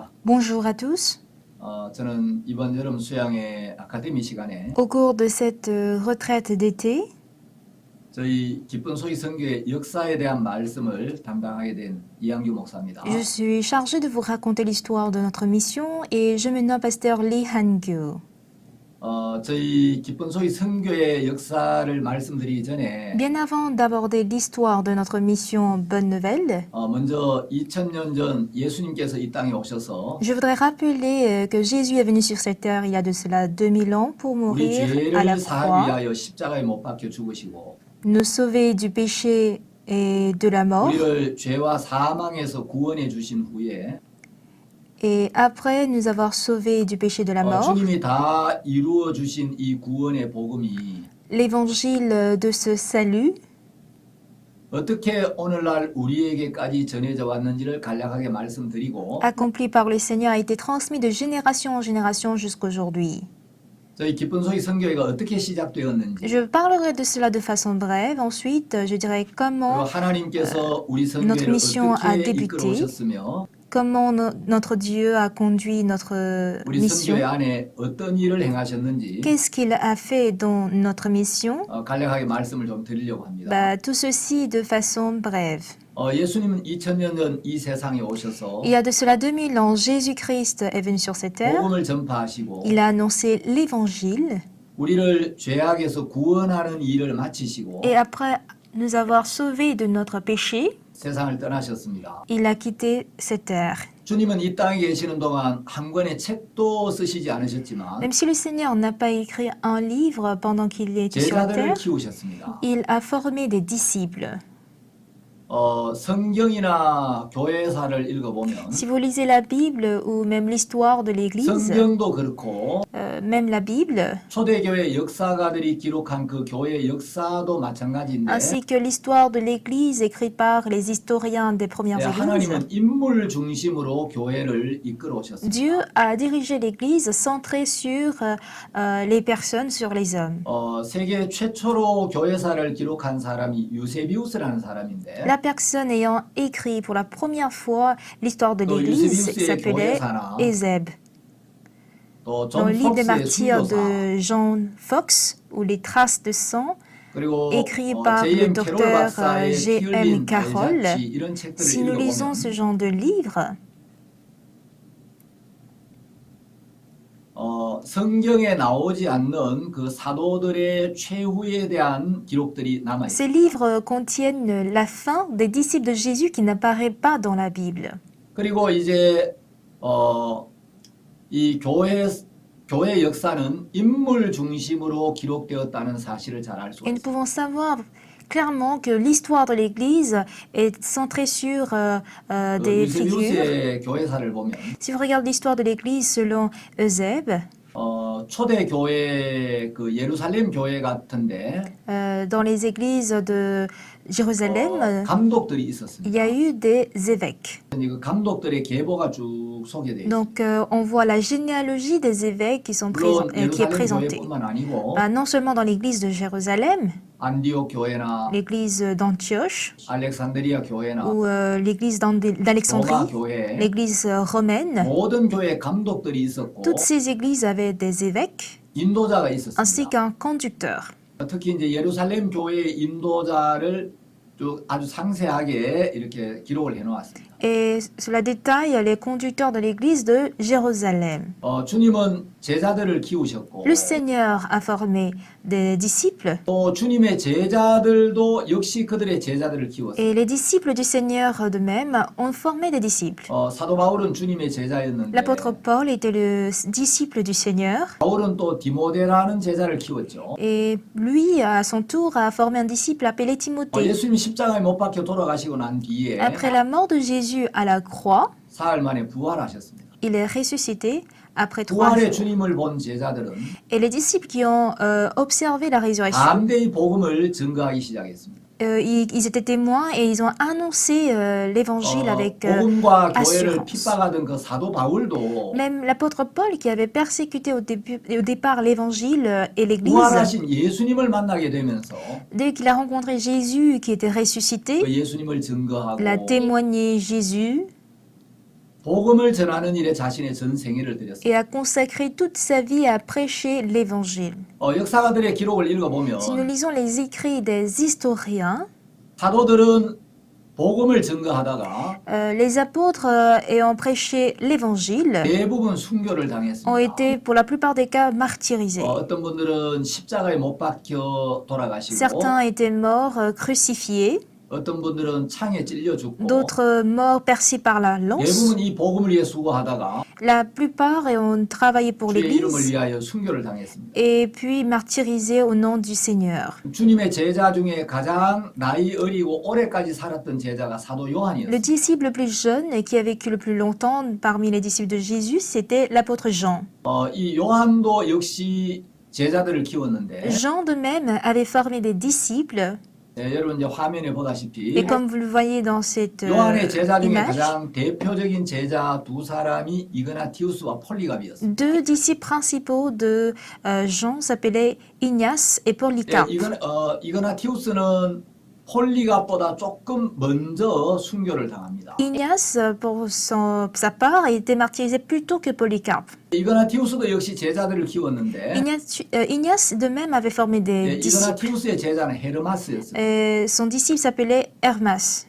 안녕하십니까. Bonjour à tous. 저는 이번 여름 수양의 아카데미 시간에 Au cours de cette retraite d'été, 저희 기쁜 소식 선교의 역사에 대한 말씀을 담당하게 된 이양규 목사입니다. je suis chargée de vous raconter l'histoire de notre mission et je me nomme pasteur Lee Han-gyu. 저희 기쁜 소식 선교의 역사를 말씀드리기 전에 Bien avant d'aborder l'histoire de notre mission Bonne Nouvelle, 먼저 2000년 전 예수님께서 이 땅에 오셔서 je voudrais rappeler que Jésus est venu sur cette terre il y a de cela 2000 ans pour 우리 mourir à la 죄를 사하기 croix, 위하여 십자가에 못 박혀 죽으시고 nous sauver du péché et de la mort. 우리를 죄와 사망에서 구원해 주신 후에 Et après nous avoir sauvés du péché de la mort, 주님이 다 이루어 주신 이 구원의 복음이 l'évangile de ce salut, 어떻게 오늘날 우리에게까지 전해져 왔는지를 간략하게 말씀드리고 accompli par le Seigneur, a été transmis de génération en génération jusqu'aujourd'hui. 저희 기쁜 소식 선교회가 어떻게 시작되었는지 Je parlerai de cela de façon brève. Ensuite, je dirai 그리고 comment 하나님께서 우리 notre 선교회를 mission a 어떻게 débuté, 이끌어 오셨으며 notre Dieu a conduit notre 우리 mission, 선교회 안에 어떤 일을 행하셨는지 qu'est-ce qu'il a fait dans notre mission. 간략하게 말씀을 좀 드리려고 합니다. Tout ceci de façon brève. 예수님은 2000년 전 이 세상에 오셔서 Il y a de cela 2000 ans, Jésus-Christ est venu sur cette terre. 복음을 전파하시고 Il a annoncé l'évangile. 우리를 죄악에서 구원하는 일을 마치시고 Et après nous avoir sauvés de notre péché, 세상을 떠나셨습니다. il a quitté cette terre. 주님은 이 땅에 계시는 동안 한 권의 책도 쓰시지 않으셨지만 Même si le Seigneur n'a pas écrit un livre pendant qu'il était sur la 제자들을 terre, 키우셨습니다. il a formé des disciples. 성경이나 교회사를 읽어보면 Si vous lisez la Bible ou même l'histoire de l'Église, 성경도 그렇고 même la Bible, 초대교회 역사가들이 기록한 그 교회 역사도 마찬가지인데 ainsi que l'histoire de l'Église écrite par les historiens des premières églises, 하나님은 인물 중심으로 교회를 이끌어 오셨습니다. Dieu a dirigé l'Église centrée sur les personnes, sur les hommes. 세계 최초로 교회사를 기록한 사람이 유세비우스라는 사람인데 La personne ayant écrit pour la première fois l'histoire de l'Église 유세비우스의 s'appelait 교회사나 Ézèbe. 또 Dans 존 le livre des 폭스의 martyrs 순교사 de John Fox, ou les traces de sang, 그리고 écrit par le J.M. 캐롤 docteur 박사의 피 J.M. 흘린 Carroll, 발자취 이런 책들을 si nous lisons ce 읽어보면 genre de livres, 성경에 나오지 않는 그 사도들의 최후에 대한 기록들이 남아 ces 있습니다. livres contiennent la fin des disciples de Jésus qui n'apparaît pas dans la Bible. 그리고 이제 이 교회 역사는 인물 중심으로 기록되었다는 사실을 잘 알 수가 Et nous 있습니다. pouvons savoir clairement que l'histoire de l'Église est centrée sur des figures. 유세비우스의 교회사를 보면 Si vous regardez l'histoire de l'Église selon Eusèbe, 초대 교회 그 예루살렘 교회 같은데 dans les églises de Jérusalem, 감독들이 il 있었습니다. y a eu des évêques. 그 감독들의 계보가 쭉 소개되어 있습니다. Donc, on voit la généalogie des évêques qui 물론 est 예루살렘 présentée. 교회뿐만 아니고 Non seulement dans l'église de Jérusalem, 안디옥 교회나 l'église d'Antioche, 알렉산드리아 교회나 ou l'église 로마 d'Alexandrie, 교회 l'église romaine. 모든 교회 감독들이 있었고 Toutes ces églises avaient des évêques 인도자가 ainsi 있었습니다. qu'un conducteur. 특히 이제 예루살렘 교회의 인도자를 쭉 아주 상세하게 이렇게 기록을 해놓았습니다. Et cela détaille les conducteurs de l'église de Jérusalem. 주님은 제자들을 키우셨고 Le Seigneur a formé des disciples 또 주님의 제자들도 역시 그들의 제자들을 키웠습니다. et les disciples du Seigneur de même ont formé des disciples. 사도 바울은 주님의 제자였는데 L'apôtre Paul était le disciple du Seigneur 바울은 또 디모데라는 제자를 키웠죠. et lui, à son tour, a formé un disciple appelé Timothée. 예수님이 십자가에 못 박혀 돌아가시고 난 뒤에 Après la mort de Jésus à la croix, 사흘 만에 부활하셨습니다. il est ressuscité après 3 부활의 jours. 주님을 본 제자들은 Et les disciples qui ont observé la résurrection, 담대히 복음을 증거하기 시작했습니다. ils étaient témoins et ils ont annoncé l'évangile avec 복음과 교회를 assurance. 핍박하던 그 사도 바울도 Même l'apôtre Paul, qui avait persécuté au départ l'évangile et l'église, 부활하신 예수님을 만나게 되면서 dès qu'il a rencontré Jésus qui était ressuscité, 그 예수님을 증거하고 il a témoigné Jésus 복음을 전하는 일에 자신의 전 생애를 들였습니다. et a consacré toute sa vie à prêcher l'évangile. 역사가들의 기록을 읽어보면 Si nous lisons les écrits des historiens, 사도들은 복음을 증거하다가 les apôtres ayant prêché l'évangile 대부분 순교를 ont 당했습니다. été pour la plupart des cas martyrisés. 어떤 분들은 십자가에 못 박혀 돌아가시고 Certains étaient morts crucifiés, 어떤 분들은 창에 찔려 죽고 d'autres morts percés par la lance. 대부분 이 복음을 위해 수고하다가 La plupart ont travaillé pour 주의 이름을 l'Église 위하여 순교를 당했습니다. et puis martyrisés au nom du Seigneur. 주님의 제자 중에 가장 나이 어리고 오래까지 살았던 제자가 사도 Le 요한이었습니다. disciple le plus jeune et qui a vécu le plus longtemps parmi les disciples de Jésus, c'était l'apôtre Jean. 이 요한도 역시 제자들을 키웠는데 Jean de même avait formé des disciples 여러분 이제 화면에 보다시피 et comme vous le voyez dans cette 요한의 제자 중에 image, 가장 대표적인 제자 두 사람이 이그나티우스와 폴리갑이었습니다. deux disciples principaux de Jean s'appelaient Ignace et Polycarpe. 이그나티우스는 폴리갑보다 조금 먼저 순교를 당합니다. Ignace, pour sa part, a été martyrisé plus tôt que Polycarpe. 이그나티우스도 역시 제자들을 키웠는데 Ignace de même avait formé des disciples. 이그나티우스의 제자는 헤르마스였습니다. Son disciple s'appelait Hermas.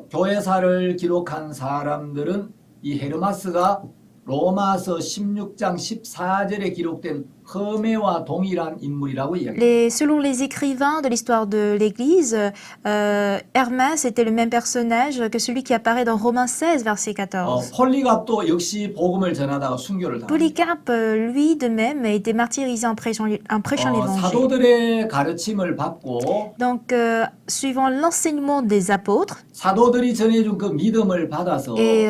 교회사를 기록한 사람들은 이 헤르마스가 로마서 16장 14절에 기록된 허메와 동일한 인물이라고 이야기합니다. Selon les écrivains de l'histoire de l'Église, Hermas était le même personnage que celui qui apparaît dans Romains 16, verset 14. 폴리갑도 역시 복음을 전하다가 순교를 당합니다. Polycarpe, lui, de même, a été martyrisé en prêchant l'évangile. 사도들의 가르침을 받고 Donc, suivant l'enseignement des apôtres 사도들이 전해준 그 믿음을 받아서 et,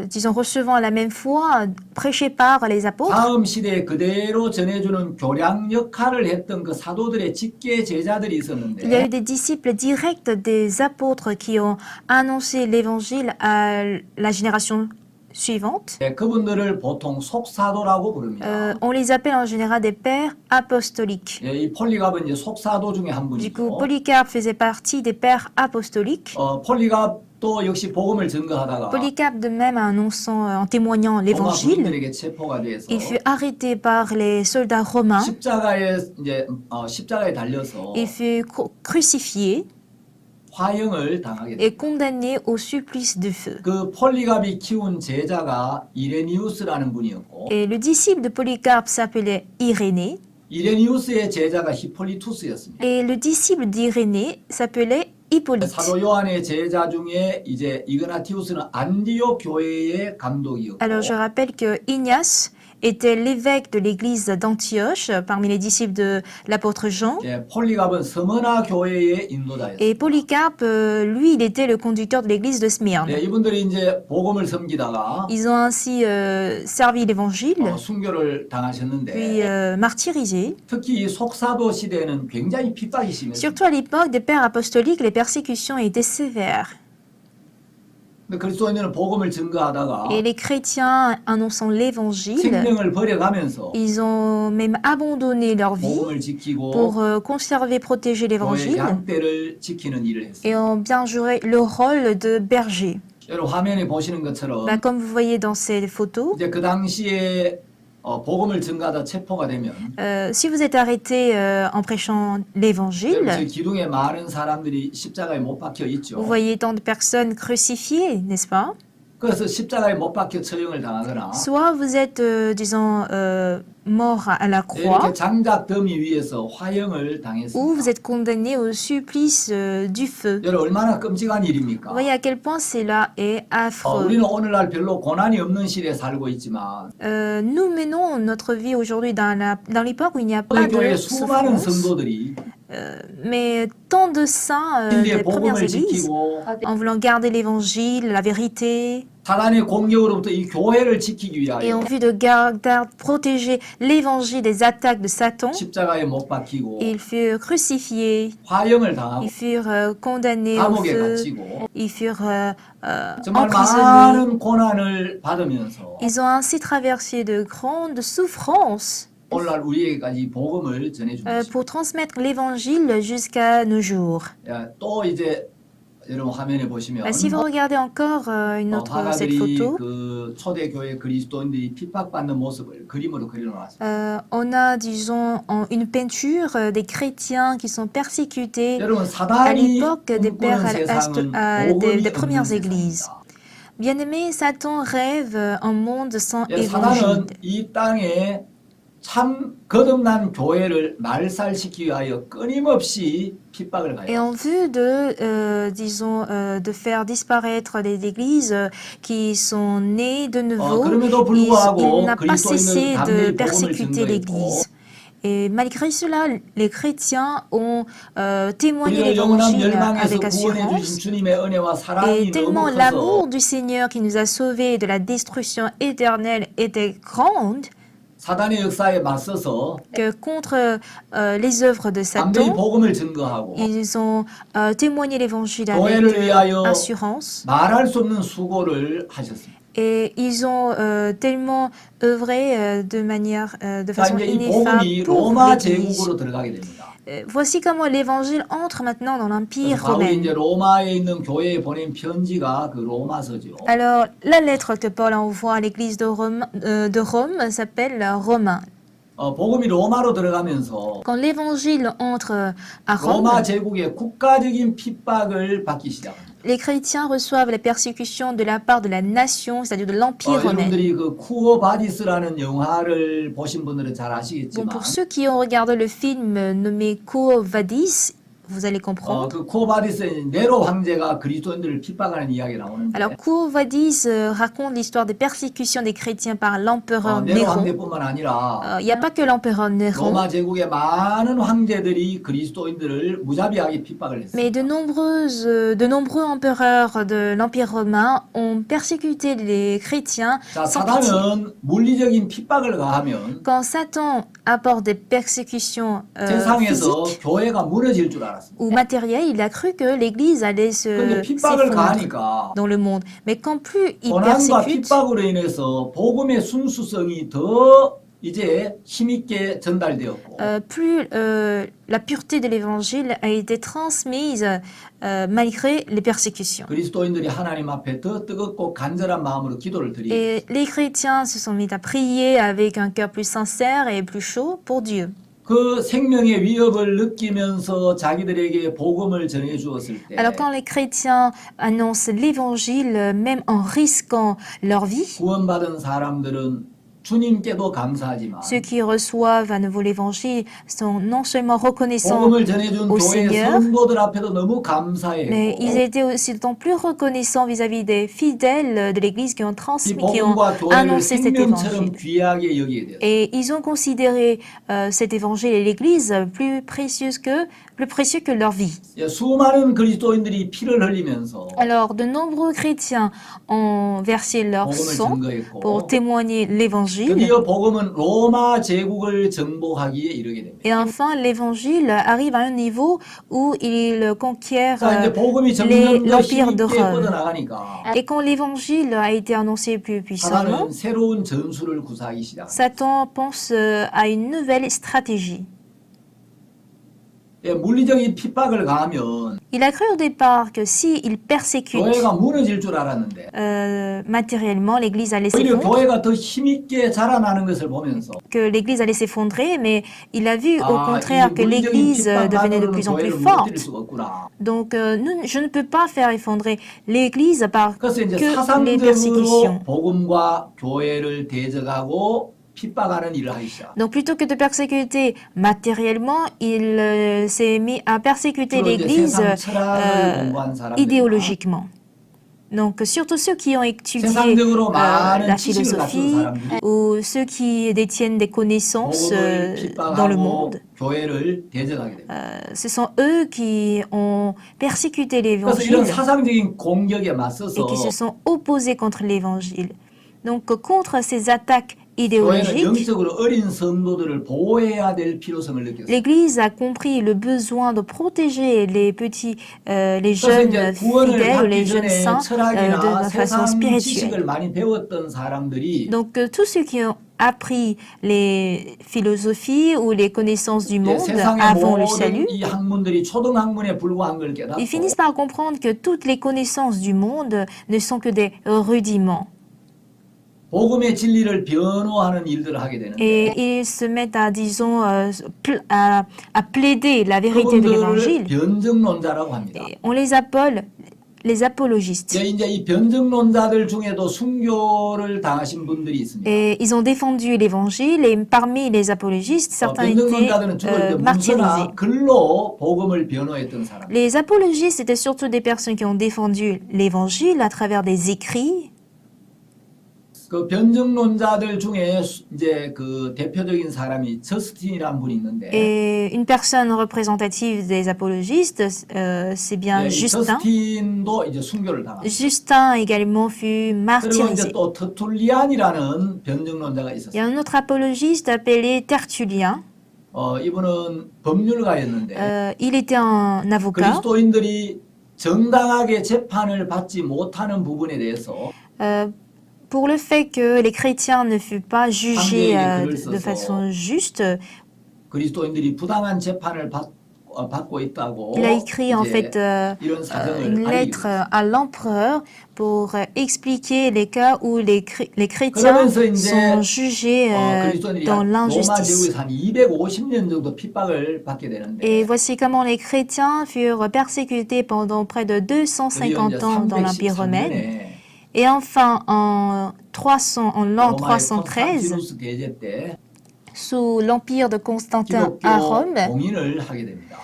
disons, recevant la même foi prêchée par les apôtres, 다음 시대에 그대로 전해주는 교량 역할을 했던 그 사도들의 직계 제자들이 il y a 있었는데 eu des disciples directs des apôtres qui ont annoncé l'évangile à la génération suivante. 그분들을 보통 속사도라고 부릅니다. On les appelle en général des pères apostoliques. 이 폴리갑은 이제 속사도 중에 한 Du coup, 분이고 Polycarpe faisait partie des pères apostoliques. 폴리갑도 역시 복음을 증거하다가 Polycarpe de même annonçant, en témoignant 로마 l'évangile, 군인들에게 체포가 돼서 il fut arrêté par les soldats romains, 십자가에 달려서 il fut crucifié 화형을 당하게 et 됩니다. condamné au supplice de feu. 그 폴리갑이 키운 제자가 이레니우스라는 분이었고 Et le disciple de Polycarpe s'appelait Irénée, 이레니우스의 제자가 히폴리투스였습니다. et le disciple d'Irénée s'appelait Hippolyte. 사도 요한의 제자 중에 이제 이그나티우스는 안디옥 교회의 감독이었고 Alors je rappelle que Ignace était l'évêque de l'église d'Antioche parmi les disciples de l'apôtre Jean. 폴리갑은 스무나 교회의 인도자였습니다. Et Polycarpe, lui, il était le conducteur de l'église de Smyrne. 이분들이 이제 복음을 섬기다가 Ils ont ainsi servi l'évangile, 순교를 당하셨는데 puis martyrisés. 특히 이 속사도 시대에는 굉장히 핍박이 심했습니다. Surtout à l'époque des pères apostoliques, les persécutions étaient sévères. 그리스도인들은 복음을 증거하다가 Et les chrétiens, annonçant l'évangile, 생명을 버려가면서 ils ont même abandonné leur vie 복음을 지키고 pour conserver, protéger 교회 l'évangile 양떼를 지키는 일을 했습니다. et ont bien joué le rôle de berger. 여러분 화면에 보시는 것처럼 Comme vous voyez dans ces photos, 이제 그 당시에 복음을 증거하다 체포가 되면 si vous êtes arrêté en prêchant l'évangile, 여러분 저 기둥에 많은 사람들이 십자가에 못 박혀 있죠. vous voyez tant de personnes crucifiées, n'est-ce pas? 그래서 십자가에 못 박혀 처형을 당하거나 Soit vous êtes, disons, mort à la croix, 이렇게 장작 더미 위에서 화형을 ou vous 당했습니다. êtes condamné au supplice du feu. 여러분 얼마나 끔찍한 일입니까? Vous voyez à quel point cela est affreux. 우리는 오늘날 별로 고난이 없는 시대에 살고 있지만 Nous menons notre vie aujourd'hui dans l'époque où il n'y a pas 우리 de 교회 수많은 souffrance, 성도들이 mais tant de saints 진리의 des premières 복음을 églises, 지키고 en voulant garder l'évangile, la vérité, 사단의 공격으로부터 이 교회를 지키기 et en 위하여 vue de protéger l'évangile des attaques de Satan, 십자가에 못 박히고 ils furent crucifiés, 화형을 당하고 ils furent condamnés au 감옥에 feu, 갇히고 ils furent 정말 emprisonnés. 많은 고난을 받으면서 Ils ont ainsi traversé de grandes souffrances 오늘날 우리에게까지 이 복음을 전해주는 것입니다. pour transmettre l'évangile jusqu'à nos jours. 또 이제 여러분 화면에 보시면 Si vous regardez encore une autre cette 화가들이 photo, 그 초대교회 그리스도인들이 핍박받는 모습을 그림으로 그려놓았습니다. on a, disons, une peinture des chrétiens qui sont persécutés 여러분 à 사단이 l'époque des pères 꿈꾸는 세상은 des 복음이 premières 없는 églises. 세상입니다. Bien-aimé, Satan rêve un monde sans 사단은 évangile. 이 땅에 참 거듭난 교회를 말살시키기 위하여 끊임없이 핍박을 Et en 가해요. vue de, disons, de faire disparaître les églises qui sont nées de nouveau, 그럼에도 il 불구하고 n'a pas cessé 그리스도인은 de 담대히 복음을 persécuter 증거했고 l'Église. Et malgré cela, les chrétiens ont témoigné 우리를 영원한 l'évangile 멸망에서 avec 구원해 주신 assurance. 주님의 은혜와 Et 사랑이 tellement 너무 l'amour 커서 du Seigneur qui nous a sauvés de la destruction éternelle était grande 사단의 역사에 맞서서 que contre les œuvres de 담대히 Satan, 복음을 증거하고 ils ont témoigné l'évangile 교회를 avec 위하여 assurance. 말할 수 없는 수고를 하셨습니다. Et ils ont tellement œuvré de 자, façon 이제 이 ineffable 복음이 pour 로마 l'Église. 제국으로 들어가게 됩니다. Voici comment l'évangile entre maintenant dans l'Empire 그래서 바울이 이제 romain. 로마에 있는 교회에 보낸 편지가 그 로마서죠. Alors, la lettre que Paul envoie à l'église de Rome s'appelle Romains. 복음이 로마로 들어가면서 Quand l'évangile entre à Rome, 로마 제국의 국가적인 핍박을 받기 시작합니다. les chrétiens reçoivent la persécution de la part de la nation, c'est-à-dire de l'Empire romain. 여러분들이 그 쿠오 바디스라는 영화를 보신 분들은 잘 Bon, 아시겠지만 pour ceux qui ont regardé le film nommé Quo Vadis, vous allez comprendre. 그 쿠오 바디스의 네로 황제가 그리스도인들을 핍박하는 이야기 나오는데 Alors, Quo Vadis raconte l'histoire des persécutions des chrétiens par l'empereur 네로 Néron. 황제뿐만 아니라 Il n'y a pas que l'empereur Néron, 로마 제국의 많은 황제들이 그리스도인들을 무자비하게 핍박을 했어요. mais de nombreux empereurs de l'Empire romain ont persécuté les chrétiens 자, sans pitié. 사단은 물리적인 핍박을 가하면 Quand Satan apporte des persécutions 세상에서 physiques 교회가 무너질 줄 알았습니다. ou matérielles, il a cru que l'Église allait 근데 핍박을 s'effondrer 가하니까 dans le monde. Mais quand plus il 고난과 persécute, 핍박으로 인해서 복음의 순수성이 더 이제 힘있게 전달되었고 plus la pureté de l'Évangile a été transmise malgré les persécutions. 그리스도인들이 하나님 앞에 더 뜨겁고 간절한 마음으로 기도를 드리고 Et les chrétiens se sont mis à prier avec un cœur plus sincère et plus chaud pour Dieu. 그 생명의 위협을 느끼면서 자기들에게 복음을 전해 주었을 때 Alors quand les chrétiens annoncent l'Évangile, même en risquant leur vie, 구원받은 사람들은 주님께도 감사하지만 ceux qui reçoivent à nouveau l'Évangile sont non seulement reconnaissants, 복음을 전해준 au 교회 Seigneur, 성도들 앞에도 너무 mais ils 감사해요. étaient aussi d'autant plus reconnaissants vis-à-vis des fidèles de l'Église qui ont 이 transmis, qui ont 복음과 교회를 annoncé cet 생명처럼 Évangile. 귀하게 여기게 돼요. Et ils ont considéré cet Évangile et l'Église plus précieux que leur vie. 수많은 그리스도인들이 피를 흘리면서 Alors, de nombreux chrétiens ont versé leur 복음을 sang 증거했고 pour témoigner l'Évangile. 드디어 복음은 로마 제국을 정복하기에 이르게 됩니다. Et enfin, l'Évangile arrive à un niveau où il conquiert 자, 이제 복음이 점점 더 l'Empire de 힘있게 Rome. 뻗어나가니까 Et quand l'Évangile a été annoncé plus puissamment, 사단은 새로운 전술을 구사하기 시작합니다. Satan pense à une nouvelle stratégie. 물리적인 핍박을 가하면 Il a cru au départ que s'il persécute 교회가 무너질 줄 알았는데 matériellement, l'Église allait 오히려 s'effondrer, 교회가 더 힘있게 자라나는 것을 보면서 que l'Église allait s'effondrer, mais il a vu au 이 contraire que 물리적인 l'Église devenait de 핍박만으로는 plus en plus 교회를 forte. 무너뜨릴 수가 없구나. Donc, je ne peux pas faire effondrer l'Église par 그래서 이제 que les 사상적으로 persécutions. 복음과 교회를 대적하고 핍박하는 일을 하기 시작. Donc, plutôt que de persécuter matériellement, il s'est mis à persécuter 주로 이제 l'Église 세상 철학을 공부한 사람들, idéologiquement. Donc, surtout ceux qui ont étudié 세상적으로 많은 la 지식을 갖춘 philosophie 사람들이 ou ceux qui détiennent des connaissances 복음을 dans le 핍박하고 monde. 교회를 대적하게 됩니다. Ce sont eux qui ont persécuté 그래서 l'Évangile 이런 사상적인 공격에 et 맞서서 qui se sont opposés contre l'Évangile. Donc, contre ces attaques 교회는 idéologique, 영적으로 어린 성도들을 보호해야 될 필요성을 느꼈어요. l'Église a compris le besoin de protéger les petits, les 그래서 jeunes 이제 구원을 fidèles ou les 받기 jeunes 전에 saints de 철학이나 façon 세상 지식을 spirituelle. 많이 배웠던 사람들이 Donc tous ceux qui ont appris les philosophies ou les connaissances du 이제 monde 세상의 avant le 모든 salut, 이 학문들이 초등학문에 불과한 걸 깨닫고 ils finissent par comprendre que toutes les connaissances du monde ne sont que des rudiments. 복음의 진리를 변호하는 일들을 하게 되는데 Et ils se mettent à, disons, à plaider la vérité de 그분들을 l'évangile. 변증론자라고 합니다. Et on les appelle les apologistes. 이제 이 변증론자들 중에도 순교를 당하신 분들이 있습니다. Et ils ont défendu l'évangile et parmi les apologistes, certains étaient 변증론자들은 주로 이제 martyrisés. 문서나 글로 복음을 변호했던 사람. Les apologistes étaient surtout des personnes qui ont défendu l'évangile à travers des écrits. 그 변증론자들 중에 이제 그 대표적인 사람이 저스틴이라는 분이 있는데 Et une personne représentative des apologistes, c'est bien 이 Justin. 저스틴도 이제 순교를 당합니다. Justin également fut 그리고 이제 martyrisé. 또 터툴리안이라는 변증론자가 Il y 있었어요. a un autre apologiste appelé Tertullien. 이분은 법률가였는데 Il était un avocat. 그리스도인들이 정당하게 재판을 받지 못하는 부분에 대해서 Pour le fait que les chrétiens ne furent pas jugés de façon juste, 그리스도인들이 부당한 재판을 받고 있다고 il a écrit en fait 이런 사정을 une 알리기 lettre 위해서. à l'empereur pour expliquer les cas où les chrétiens 그러면서 이제 sont jugés 그리스도인들이 dans 로마 l'injustice. 제국에서 한 250년 정도 핍박을 받게 되는데 Et voici comment les chrétiens furent persécutés pendant près de 250 ans dans l'Empire romain. 313년에 Et enfin, en l'an 로마의 313, 콘스탄티누스 계제 때 sous l'empire de Constantin à 기독교 Rome, 공인을 하게 됩니다.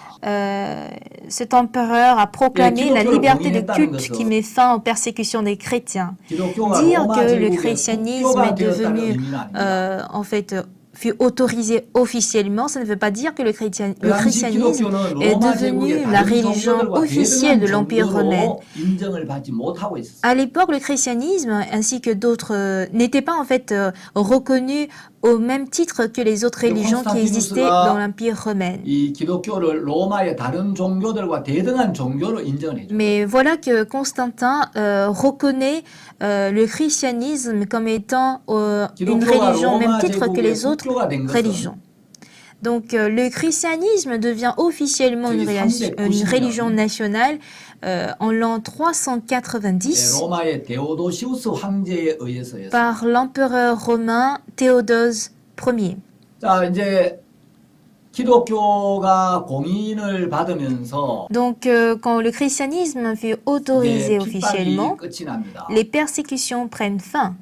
cet empereur a proclamé la liberté de culte 것은 qui met fin aux persécutions des chrétiens. 기독교가 Dire 로마 que le 제국의 christianisme 국교가 est 되었다는 devenu, 의미는 아닙니다. en fait, fut autorisé officiellement, ça ne veut pas dire que le 그 당시 christianisme 기독교는 est 로마 devenu 제국의 la 다른 religion 종교들과 officielle de 대등한 l'Empire romain. 정도로 인정을 받지 못하고 있었어요. À l'époque, le christianisme ainsi que d'autres n'étaient pas en fait reconnus au même titre que les autres religions qui existaient dans l'Empire romain. 이 기독교를 로마의 다른 종교들과 대등한 종교로 인정을 해줘. Mais voilà que Constantin reconnaît le christianisme comme étant une religion au même titre que les autres religions. Donc le christianisme devient officiellement une religion nationale en l'an 390 로마의 데오도시우스 황제에 의해서였어요. par l'empereur romain Théodose Ier. 자, 이제 기독교가 공인을 받으면서 Donc quand le christianisme fut autorisé 이제 officiellement, 핍박이 끝이 납니다. les persécutions prennent fin.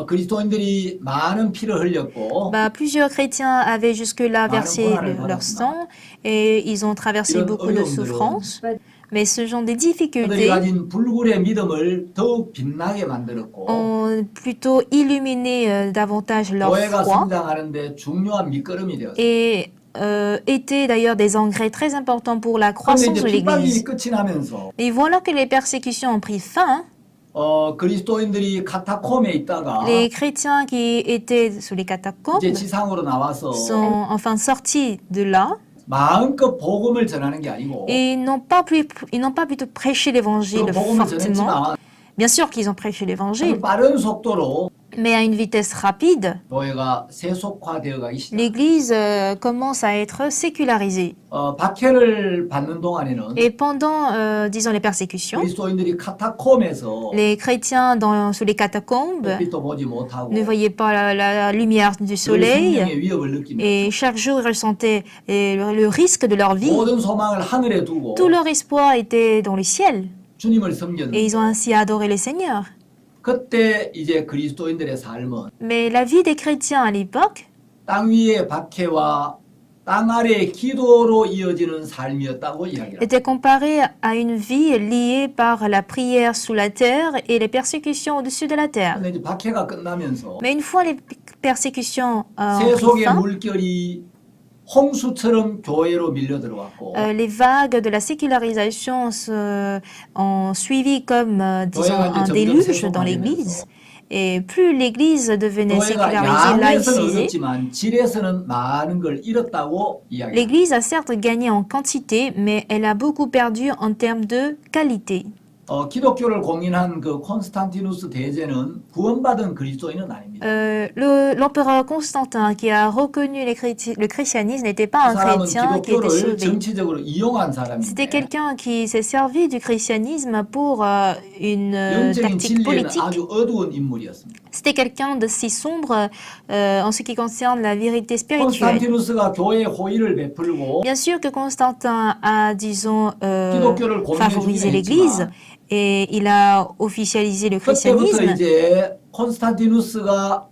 그리스도인들이 많은 피를 흘렸고 Plusieurs chrétiens avaient jusque-là versé 고난을 leur sang et ils ont traversé 이런 beaucoup de 어려움들은 souffrances. Mais ce genre de 그들이 difficultés 가진 불굴의 믿음을 더욱 빛나게 만들었고 ont plutôt illuminé davantage leur 교회가 foi 성장하는데 중요한 밑거름이 되었어요. et étaient d'ailleurs des engrais très importants pour la 그런데 croissance 이제 de l'Église. 핍박이 끝이 나면서 Et voilà que les persécutions ont pris fin. 그리스도인들이 카타콤에 있다가 Les chrétiens qui étaient sous les catacombes 이제 지상으로 나와서 sont enfin sortis de là 마음껏 복음을 전하는 게 아니고 et ils n'ont pas plutôt prêché 그 l'évangile 복음을 fortement. 전했지만 Bien sûr qu'ils ont prêché l'évangile, 빠른 속도로 mais à une vitesse rapide, 교회가 세속화되어 가기 시작. l'Église commence à être sécularisée. 박해를 받는 동안에는 Et pendant, disons, les persécutions, 그리스도인들이 카타콤에서 les chrétiens sous les catacombes 빛도 보지 못하고 ne voyaient pas la lumière du 늘 soleil 생명의 위협을 느끼면서 et chaque jour ils ressentaient le risque de leur vie. 모든 소망을 하늘에 두고 Tout leur espoir était dans le ciel 주님을 et 섬겼는데 ils ont ainsi adoré le Seigneur. 그때 이제 그리스도인들의 삶은 Mais la vie des chrétiens à l'époque 땅 위의 박해와 땅 아래의 기도로 이어지는 삶이었다고 이야기합니다. était comparée à une vie liée par la prière sous la terre et les persécutions au-dessus de la terre. 근데 이제 박해가 끝나면서 Mais une fois les persécutions ont pris 세속의 fin, 물결이 홍수처럼 교회로 밀려 들어왔고 les vagues de la sécularisation ont suivi comme, disons, un déluge dans l'Église. Et plus l'Église devenait 교회가 sécularisée, 양에서는 laïcisée, 얻었지만 질에서는 많은 걸 잃었다고 이야기합니다. l'Église a certes gagné en quantité, mais elle a beaucoup perdu en termes de qualité. 기독교를 공인한 그 콘스탄티누스 대제는 구원받은 그리스도인은 아닙니다. L'empereur Constantin, qui a reconnu le christianisme, n'était pas 그 un 사람은 chrétien qui était 기독교를 sauvé. 정치적으로 이용한 C'était 사람인데 quelqu'un qui s'est servi du christianisme pour une 영적인 tactique 진리에는 politique. 아주 어두운 인물이었습니다. C'était quelqu'un de si sombre en ce qui concerne la vérité spirituelle. 콘스탄티누스가 교회에 호의를 베풀고 Bien sûr que Constantin a, disons, 기독교를 favorisé 공인해주긴 l'Église 했지만 et il a officialisé le 그때부터 christianisme. 이제 콘스탄티누스가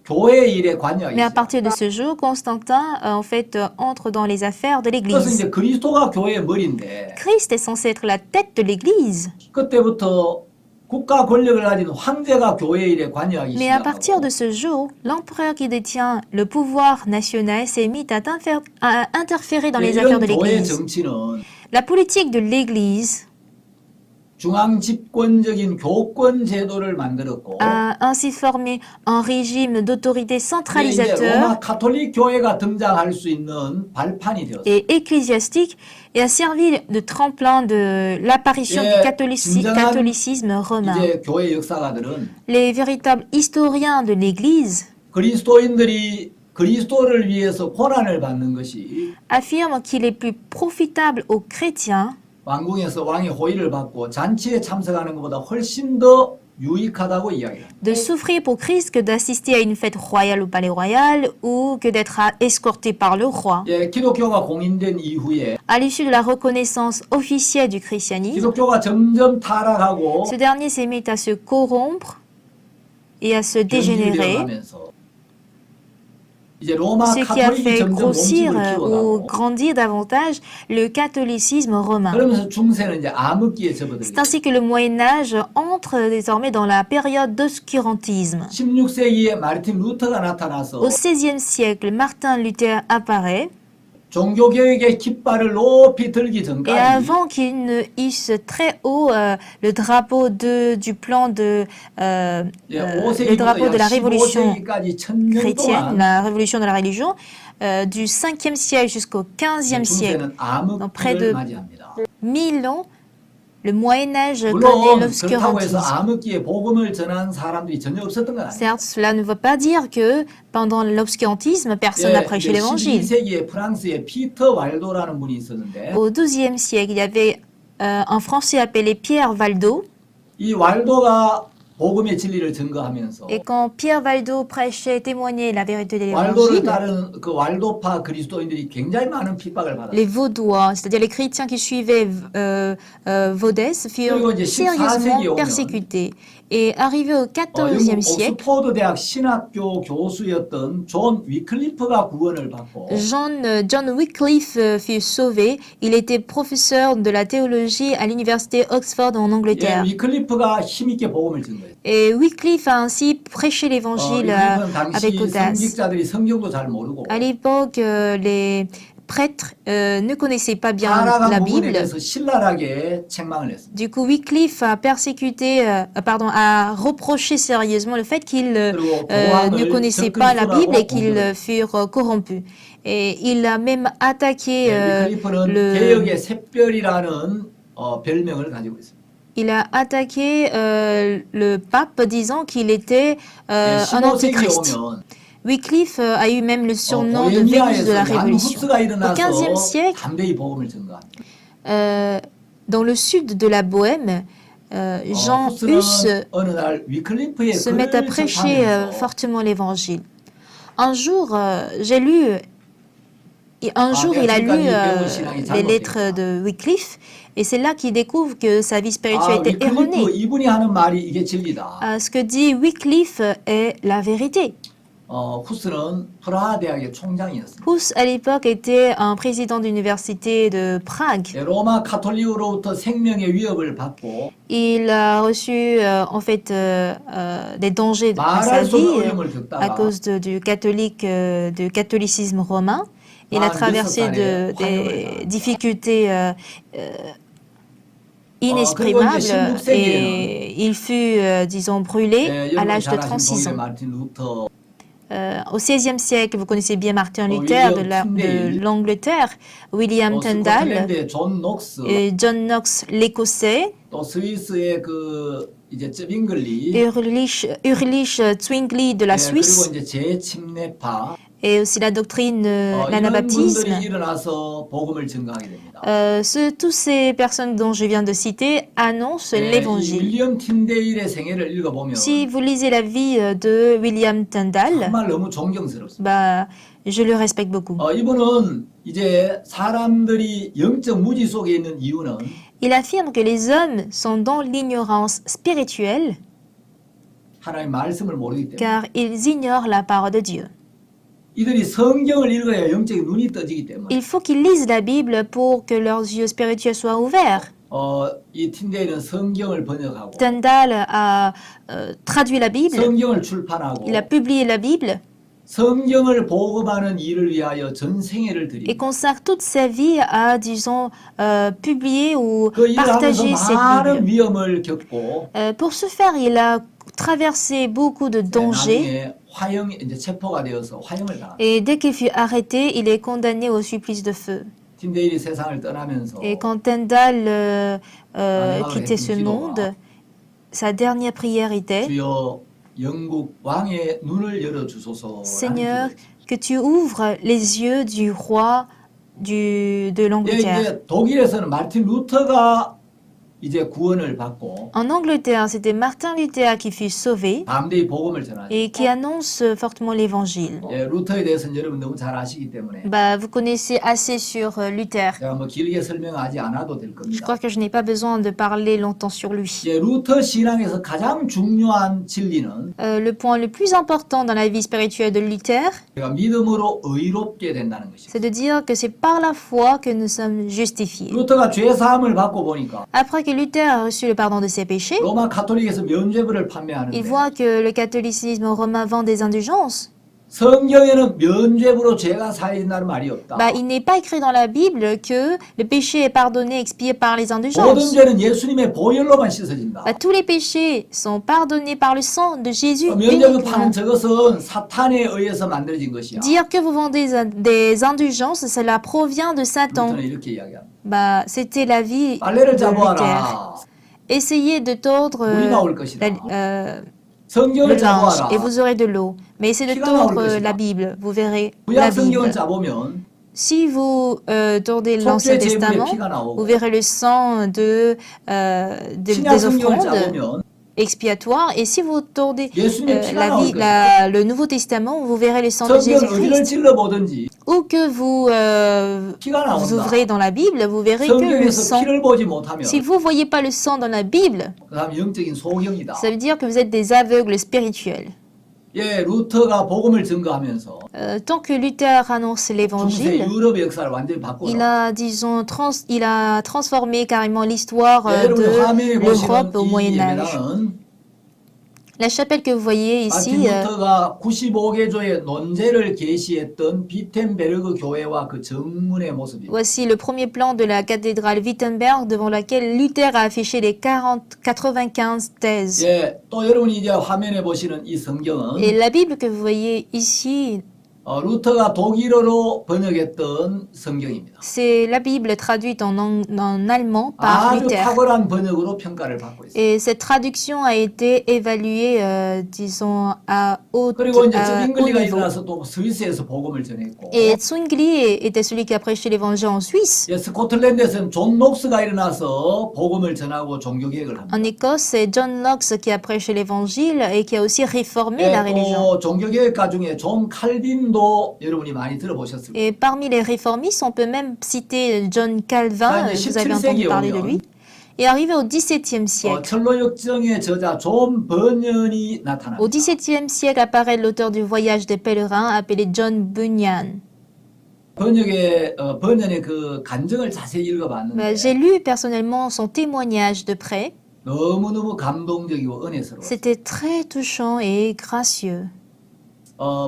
교회 일에 관여하기 Mais à 시작합니다. partir de ce jour, Constantin, en fait, entre dans les affaires de 그래서 l'Église. 이제 그리스도가 교회의 머리인데 Christ est censé être la tête de l'Église. 그때부터 국가 권력을 가진 황제가 교회 일에 관여하기 Mais à partir 시작하고 de ce jour, l'empereur qui détient le pouvoir national s'est mis à interférer dans les affaires 이런 de 교회 l'Église. 정치는 La politique de l'Église 중앙 집권적인 교권 제도를 만들었고 a ainsi formé un régime d'autorité 이제 centralisateur 로마 카톨릭 교회가 등장할 수 있는 발판이 되었습니다. et ecclésiastique et a servi de tremplin de l'apparition 예, du 진정한 catholicisme romain. 이제 교회 역사가들은 Les véritables historiens de l'Église 그리스도인들이 그리스도를 위해서 고난을 받는 것이 affirment qu'il est plus profitable aux chrétiens 왕궁에서 왕의 호의를 받고 잔치에 참석하는 것보다 훨씬 더 유익하다고 이야기합니다. de souffrir pour Christ que d'assister à une fête royale au palais royal ou que d'être escorté par le roi. 예, 기독교가 공인된 이후에 À l'issue de la reconnaissance officielle du christianisme, 기독교가 점점 타락하고 ce dernier s'est mis à se corrompre et à se dégénérer, 변질되어가면서 이제 로마 ce qui a 카톨릭이 fait 점점 grossir 몸집을 ou 키워가고 grandir davantage le catholicisme romain. 그러면서 중세는 이제 암흑기에 C'est 접어들게 ainsi que le Moyen Âge entre désormais dans la période d'obscurantisme. 16세기에 마르틴 루터가 나타나서 Au XVIe siècle, Martin Luther apparaît 종교개혁의 깃발을 높이 들기 et 전까지 avant qu'il ne hisse très haut le drapeau du plan de le drapeau de la révolution 15세기까지 1000년 chrétienne, 동안 la révolution de la religion, du 5e siècle jusqu'au 15e siècle, 중세는 près de 암흑기를 맞이합니다. 1000 ans, le Moyen Âge connaît 물론 그렇다고 해서 l'obscurantisme. 암흑기에 복음을 전한 사람들이 전혀 없었던 건 아니에요. Certes, cela ne veut pas dire que pendant l'obscurantisme, personne n'a prêché l'évangile. 12세기에 프랑스에 피터 왈도라는 분이 있었는데 Au XIIe siècle, il y avait un Français appelé Pierre Valdo. 이 왈도가 복음의 진리를 증거하면서 Et quand Pierre Valdo prêchait, témoignait la vérité de 왈도를 l'évangile, 따른 그 왈도파 그리스도인들이 굉장히 많은 핍박을 받았어요. les Vaudois, c'est-à-dire les chrétiens qui suivaient Vaudès, furent 그리고 이제 14세기에 sérieusement 오면 persécutés. Et arrivé au 영국 XIVe siècle, 옥스포드 대학 신학교 교수였던 존 위클리프가 구원을 받고 John Wycliffe fut sauvé. Il était professeur de la théologie à l'université Oxford en 예, Angleterre. 위클리프가 힘있게 복음을 전 거예요. Et Wycliffe a ainsi prêché l'évangile 위클리프는 avec 당시 audace. 성직자들이 성경도 잘 모르고 À l'époque, les prêtres ne connaissaient pas bien la 타락한 부분에 Bible. 대해서 신랄하게 책망을 했습니다. Du coup, Wycliffe a a reproché sérieusement le fait qu'ils ne connaissaient pas la Bible et qu'ils furent corrompus. Et il a même attaqué 위클리프는 개혁의 샛별이라는 별명을 가지고 있습니다. il a attaqué le pape disant qu'il était un 15세기에 antichrist. 오면 Wycliffe a eu même le surnom de Vénus de la 보헤미아에서 Révolution. 양흡수가 Au 일어나서 XVe siècle, 담대히 복음을 전가합니다. dans le sud de la Bohème, Jean Hus 후스는 어느 날 위클리프의 se met à 글을 prêcher 접하면서 fortement l'évangile. Un jour, j'ai lu, un jour il a lu les lettres de Wycliffe, et c'est là qu'il découvre que sa vie spirituelle était 위클리프 erronée. 이분이 하는 말이 이게 진리다. Ce que dit Wycliffe est la vérité. 후스는 프라하 대학의 총장이었습니다. Hus, à l'époque, était un président d'université de Prague. 로마 카톨릭으로부터 생명의 위협을 받고 Il a reçu en fait des dangers à sa 말할 수 없는 vie 어려움을 à 겪다가 cause du catholicisme romain. Il a traversé des difficultés inexprimable 이제 16세기에는 et il fut, disons, brûlé à 여러분이 l'âge de 잘 아시는 36 독일의 ans. 마르틴 루터, Au XVIe siècle, vous connaissez bien Martin Luther de l'Angleterre, William Tyndale, 스코틀랜드의 존 녹스, et John Knox l'Écossais, 또 스위스의 그 이제 쩌빙글리, Ulrich Zwingli de la 그리고 Suisse, 이제 재침례파, et aussi la doctrine 이런 l'anabaptisme. 분들이 일어나서 복음을 증거하게 됩니다. Toutes ces personnes dont je viens de citer annoncent 이 l'évangile. 윌리엄 틴데일의 생애를 읽어보면 Si vous lisez la vie de William Tyndale, 정말 너무 존경스럽습니다. bah, je le respecte beaucoup. 이분은 이제 사람들이 영적 무지 속에 있는 이유는 Il affirme que les hommes sont dans l'ignorance spirituelle 하나님의 말씀을 모르기 때문에 car ils ignorent la parole de Dieu. 이들이 성경을 읽어야 영적인 눈이 떠지기 때문에 Il faut qu'ils lisent la Bible pour que leurs yeux spirituels soient ouverts. 이 틴데일은 성경을 번역하고 Tyndale a traduit la Bible, 성경을 출판하고 il a publié la Bible 성경을 복음하는 일을 위하여 전 생애를 et 드립니다. consacre toute sa vie à, disons, publier ou 그 일을 하면서 partager cette 많은 Bible. 위험을 겪고 Pour ce faire, il a traversé beaucoup de dangers 나중에 화형 이제 체포가 되어서 화형을 당합니다. et dès qu'il fut arrêté, il est condamné au supplice de feu. 틴데일이 세상을 떠나면서 Et quand Tyndale quittait ce monde, sa dernière prière était 주여 영국 왕의 눈을 열어 주소서. Seigneur, que tu ouvres les yeux du roi de l'Angleterre. 이제 독일에서는 마틴 루터가 이제 구원을 받고 En Angleterre, c'était Martin Luther qui fut sauvé 담대히 복음을 전하죠. et qui annonce fortement l'évangile. 루터에 대해서는 여러분 너무 잘 아시기 때문에 Bah, vous connaissez assez sur Luther. 제가 뭐 길게 설명하지 않아도 될 Je 겁니다. crois que je n'ai pas besoin de parler longtemps sur lui. 루터 신앙에서 가장 중요한 진리는 Le point le plus important dans la vie spirituelle de Luther, 우리가 믿음으로 의롭게 된다는 것입니다. c'est de dire que c'est par la foi que nous sommes justifiés. 루터가 죄 사함을 받고 보니까 Après que Luther a reçu le pardon de ses péchés, 로마 가톨릭에서 면죄부를 il 판매하는데 voit que le catholicisme romain vend des indulgences. 성경에는 면죄부로 죄가 사해진다는 말이 없다. Bah, il n'est pas écrit dans la Bible que le péché est pardonné, expié par les 모든 indulgences. 죄는 예수님의 보혈로만 씻어진다. Bah, tous les péchés sont pardonnés par le sang de Jésus 면죄부 파는 uniquement. 저것은 사탄에 의해서 만들어진 것이야. Dire que vous vendez des indulgences, cela provient de Satan. 루터는 이렇게 이야기합니다. Bah, c'était la vie 빨래를 de Luther. 잡아와라. Essayez de tordre 물이 나올 것이다. le 성경을 linge 잡아와라. et vous aurez de l'eau. Mais essayez de 피가 나올 tordre 것이다. la Bible, vous verrez la 구약 성경을 Bible. 잡으면 Si vous tordez l'Ancien 속죄 제물의 Testament, 피가 vous 나오고 verrez le sang 신약 des 성경을 offrandes 잡으면 expiatoires. Et si vous tordez 예수님의 피가 나올 것이다. le Nouveau Testament, vous verrez le sang de 성경 어디를 Jésus-Christ. 찔러보든지 Ou que vous 피가 vous 나온다. ouvrez dans la Bible, vous verrez que le 성경에서 sang. 피를 보지 못하면 Si vous ne voyez pas le sang dans la Bible, 그 사람 영적인 소경이다. ça veut dire que vous êtes des aveugles spirituels. 예, 루터가 복음을 증거하면서 Tant que Luther annonce 중세 l'évangile, 유럽의 역사를 완전히 il 바꾸고 a, disons, il a transformé carrément l'histoire 여러분 화면에 de l'Europe au 보시는 이 Moyen Âge. 예배당은 La chapelle que vous voyez 마틴 ici, 루터가 95개조의 논제를 계시했던 비텐베르그 교회와 그 정문의 모습입니다. voici le premier plan de la cathédrale Wittenberg devant laquelle Luther a affiché les 95 thèses. 예, 또 여러분이 이제 화면에 보시는 이 성경은 Et la Bible que vous voyez ici, 루터가 독일어로 번역했던 성경입니다. c'est la Bible traduite en allemand par 아주 Luther. 탁월한 번역으로 평가를 받고 있습니다. Et cette traduction a été évaluée, disons, à haut 그리고 이제 쩌빙글리가 niveau. 일어나서 또 스위스에서 복음을 전했고 Et Zwingli était celui qui a prêché l'évangile en Suisse. 예, 스코틀랜드에서는 존 녹스가 일어나서 복음을 전하고 종교개혁을 합니다. En Écosse, c'est John Knox qui a prêché l'évangile et qui a aussi réformé la 예, religion. 또 종교개혁가 중에 존 칼빈도 여러분이 많이 들어보셨을 거예요. Et parmi les réformistes, on peut même citer John Calvin, Ah, vous avez entendu parler de lui. Et arrivé au XVIIe siècle, 철로역정의 저자 존 버년이 au 나타납니다. XVIIe siècle apparaît l'auteur du Voyage des pèlerins appelé John Bunyan. 번연의 그 간증을 자세히 읽어봤는데 J'ai lu personnellement son témoignage de près. 너무너무 감동적이고 은혜스러워요. C'était très touchant et gracieux.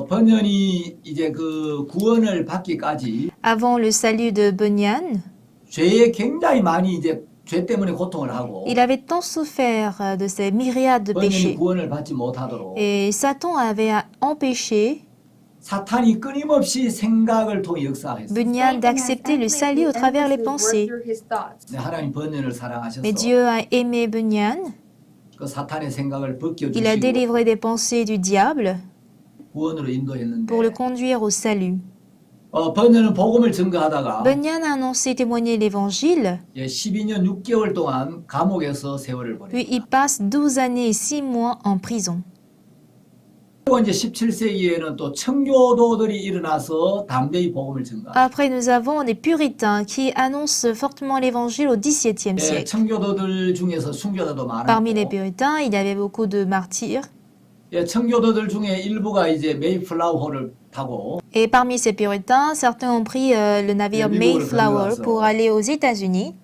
번연이 이제 그 구원을 받기까지 Avant le salut de Bunyan, 죄에 굉장히 많이 이제 죄 때문에 고통을 하고 Il avait tant souffert de ces myriades de 번연이 péchés. 구원을 받지 못하도록 Et Satan avait empêché 사탄이 끊임없이 생각을 통해 역사했어요. Bunyan d'accepter le salut au travers les pensées. 네, 하나님 번연을 사랑하셔서 Mais Dieu a aimé Bunyan. 그 사탄의 생각을 Il a 벗겨주시고 délivré des pensées du diable 구원으로 인도했는데 pour le conduire au salut. 번연은 복음을 증거하다가 Bunyan a annoncé témoigner l'évangile, 12년 6개월 동안 감옥에서 세월을 puis 보냈다. il passe 12 années et 6 mois en prison. 그리고 이제 17세기에는 또 청교도들이 일어나서 담대히 복음을 증거합니다. Après, nous avons des puritains qui annoncent fortement l'évangile au XVIIe 예, siècle. 청교도들 중에서 순교자도 Parmi les 많았고 puritains, il y avait beaucoup de martyrs. 예, 청교도들 중에 일부가 이제 메이플라워호를 타고 Et parmi ces puritains, certains ont pris le navire Mayflower pour aller aux États-Unis.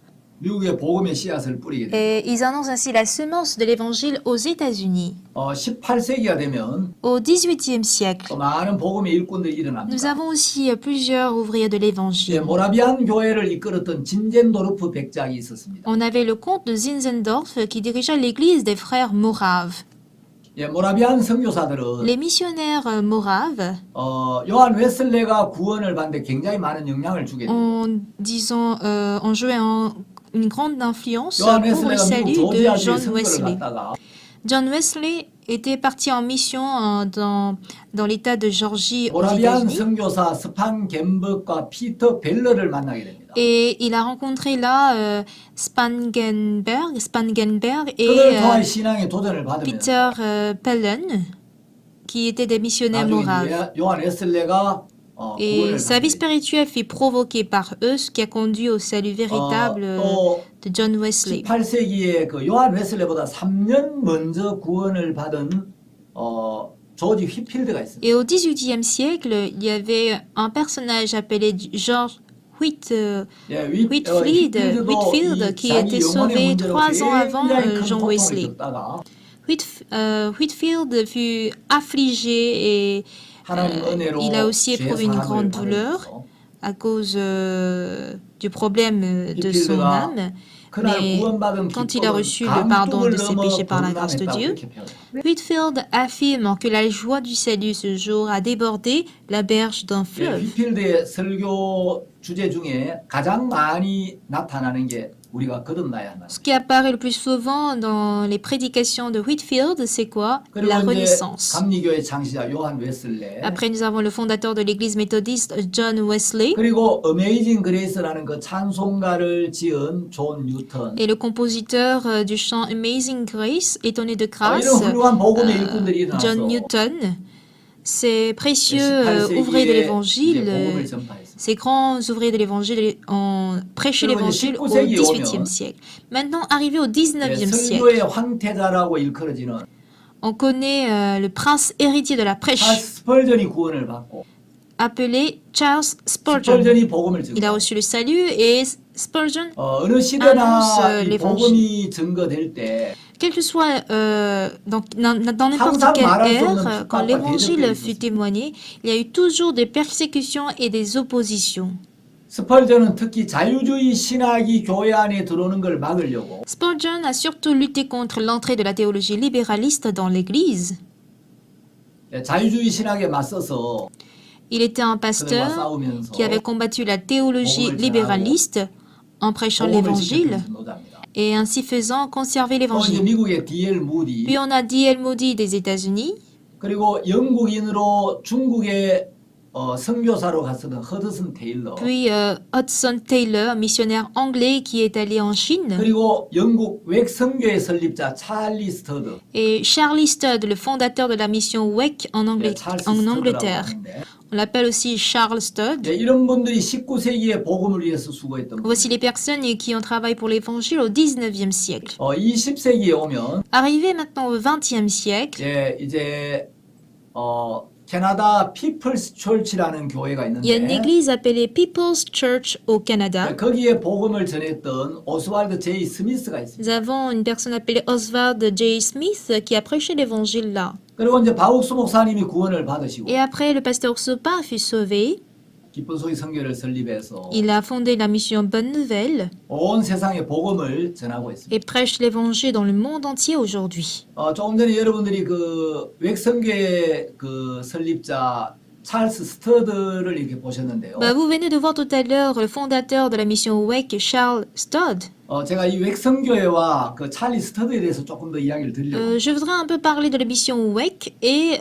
미국의 복음의 씨앗을 뿌리게 됩니다. Et ils annoncent ainsi la semence de l'évangile aux États-Unis. 18세기가 되면 Au XVIIIe siècle, 또 많은 복음의 일꾼들이 nous 일어납니다. avons aussi plusieurs ouvriers de 예, l'évangile. 모라비안 교회를 이끌었던 진젠도르프 백작이 있었습니다. On avait le comte de Zinzendorf qui dirigeait l'église des frères Moraves. 예, 모라비안 선교사들은 Les missionnaires Moraves, 요한 웨슬레가 구원을 받는데 굉장히 많은 영향을 주게 됩니다. ont joué une grande influence 요한 pour le 웨슬레가 salut 미국 de 조지아주에 John 선교를 Wesley. 갔다가 John Wesley était parti en mission dans l'état de Georgie aux 모라비안 États-Unis. 선교사 스판 겐버과 피터 벨러를 만나게 됩니다. Et il a rencontré là Spangenberg et 그들 통한 신앙의 도전을 받으면서 Peter Pellen, qui étaient des missionnaires 나중에 moraves. 요한 웨슬레가 Et 구원을 sa vie 받게 됩니다. spirituelle fut provoquée par eux, ce qui a conduit au salut véritable 또 de John Wesley. 18세기에 그 요한 웨슬레보다 3년 먼저 구원을 받은 조지 휘필드가 있습니다. Et au XVIIIe siècle, il y avait un personnage appelé George 예, Whitfield qui était sauvé 3 ans avant John Wesley. Whitfield fut affligé et il a aussi éprouvé une grande douleur à cause du problème de son âme. Mais quand il a reçu le pardon de ses péchés par la grâce de Dieu, Whitfield affirme que la joie du salut ce jour a débordé la berge d'un fleuve. 휘필드의 설교 주제 중에 가장 많이 나타나는 게 우리가 거듭나야 한다. Ce qui apparaît le plus souvent dans les prédications de Whitfield, c'est quoi? La 그리고 이제 renaissance. 감리교의 창시자 요한 웨슬레 Après, nous avons le fondateur de l'église méthodiste, John Wesley, 그리고 어메이징 그레이스라는 그 찬송가를 지은 존 뉴턴 et le compositeur du chant Amazing Grace, étonné de grâce, 이런 훌륭한 복음의 일꾼들이 일어나서 John Newton. Ces précieux ouvriers de 18세기에 l'évangile, 복음을 전파했습니다. ces grands ouvriers de l'évangile ont prêché 그리고 l'évangile 이제 au 19세기에 XVIIIe 오면 siècle. Maintenant, arrivé au XIXe siècle, 설교의 황태자라고 일컬어지는 on connaît le prince héritier de la prêche, 찰스 스펄전이 구원을 받고 appelé Charles Spurgeon. 스펄전이 복음을 Il a 증거. reçu le salut et Spurgeon, 어느 시대나 annonce 이 l'évangile. 복음이 증거될 때 quel que soit dans n'importe 항상 quelle 말할 수 없는 ère, quand 핍박과 l'évangile 대적들이 fut 있었습니다. témoigné, il y a eu toujours des persécutions et des oppositions. 스펄전은 특히 자유주의 신학이 교회 안에 들어오는 걸 막으려고 Spurgeon a surtout lutté contre l'entrée de la théologie libéraliste dans l'Église. 자유주의 신학에 맞서서 Il était un 그들과 pasteur 싸우면서 qui avait combattu la théologie libéraliste en prêchant 복음을 l'évangile 지켜주는 노자입니다. et ainsi faisant conserver 또 이제 l'évangile. 미국의 D.L. 무디 Puis on a D.L. Moody des États-Unis, 그리고 영국인으로 중국의 선교사로 갔었던 허드슨 테일러 puis Hudson Taylor, missionnaire anglais qui est allé en Chine, 그리고 영국 웩선교의 설립자 찰리 스터드 et Charlie Studd, le fondateur de la mission WEC en 찰스 en 스터드라고 Angleterre. 하는데 On l'appelle aussi Charles Studd. 이런 분들이 19세기에 복음을 위해서 수고했던 Voici les personnes qui ont travaillé pour l'évangile au 19e siècle. 20세기에 오면 Arrivé maintenant au 20e siècle, 이제 캐나다 피플스 철치라는 교회가 il y a une 있는데 église appelée People's Church au Canada. 거기에 복음을 전했던 오스왈드 제이 스미스가 있습니다. Nous avons une personne appelée Oswald J. Smith qui a prêché l'évangile là. 그리고 이제 바욱스 목사님이 구원을 받으시고 Et après, le pasteur Sopin fut sauvé. 기쁜 소식 선교를 설립해서 Il a fondé la mission Bonne Nouvelle 온 세상에 복음을 전하고 있습니다. et prêche l'évangile dans le monde entier aujourd'hui. 조금 전에 여러분들이 그 웩선교의 그 설립자 찰스 스터드를 이렇게 보셨는데요. Bah, vous venez de voir tout à l'heure le fondateur de la mission WEC, Charles Stodd. 제가 이 웩선교회와 그 찰리 스터드에 대해서 조금 더 이야기를 드리려고. Je voudrais un peu parler de la mission WEC et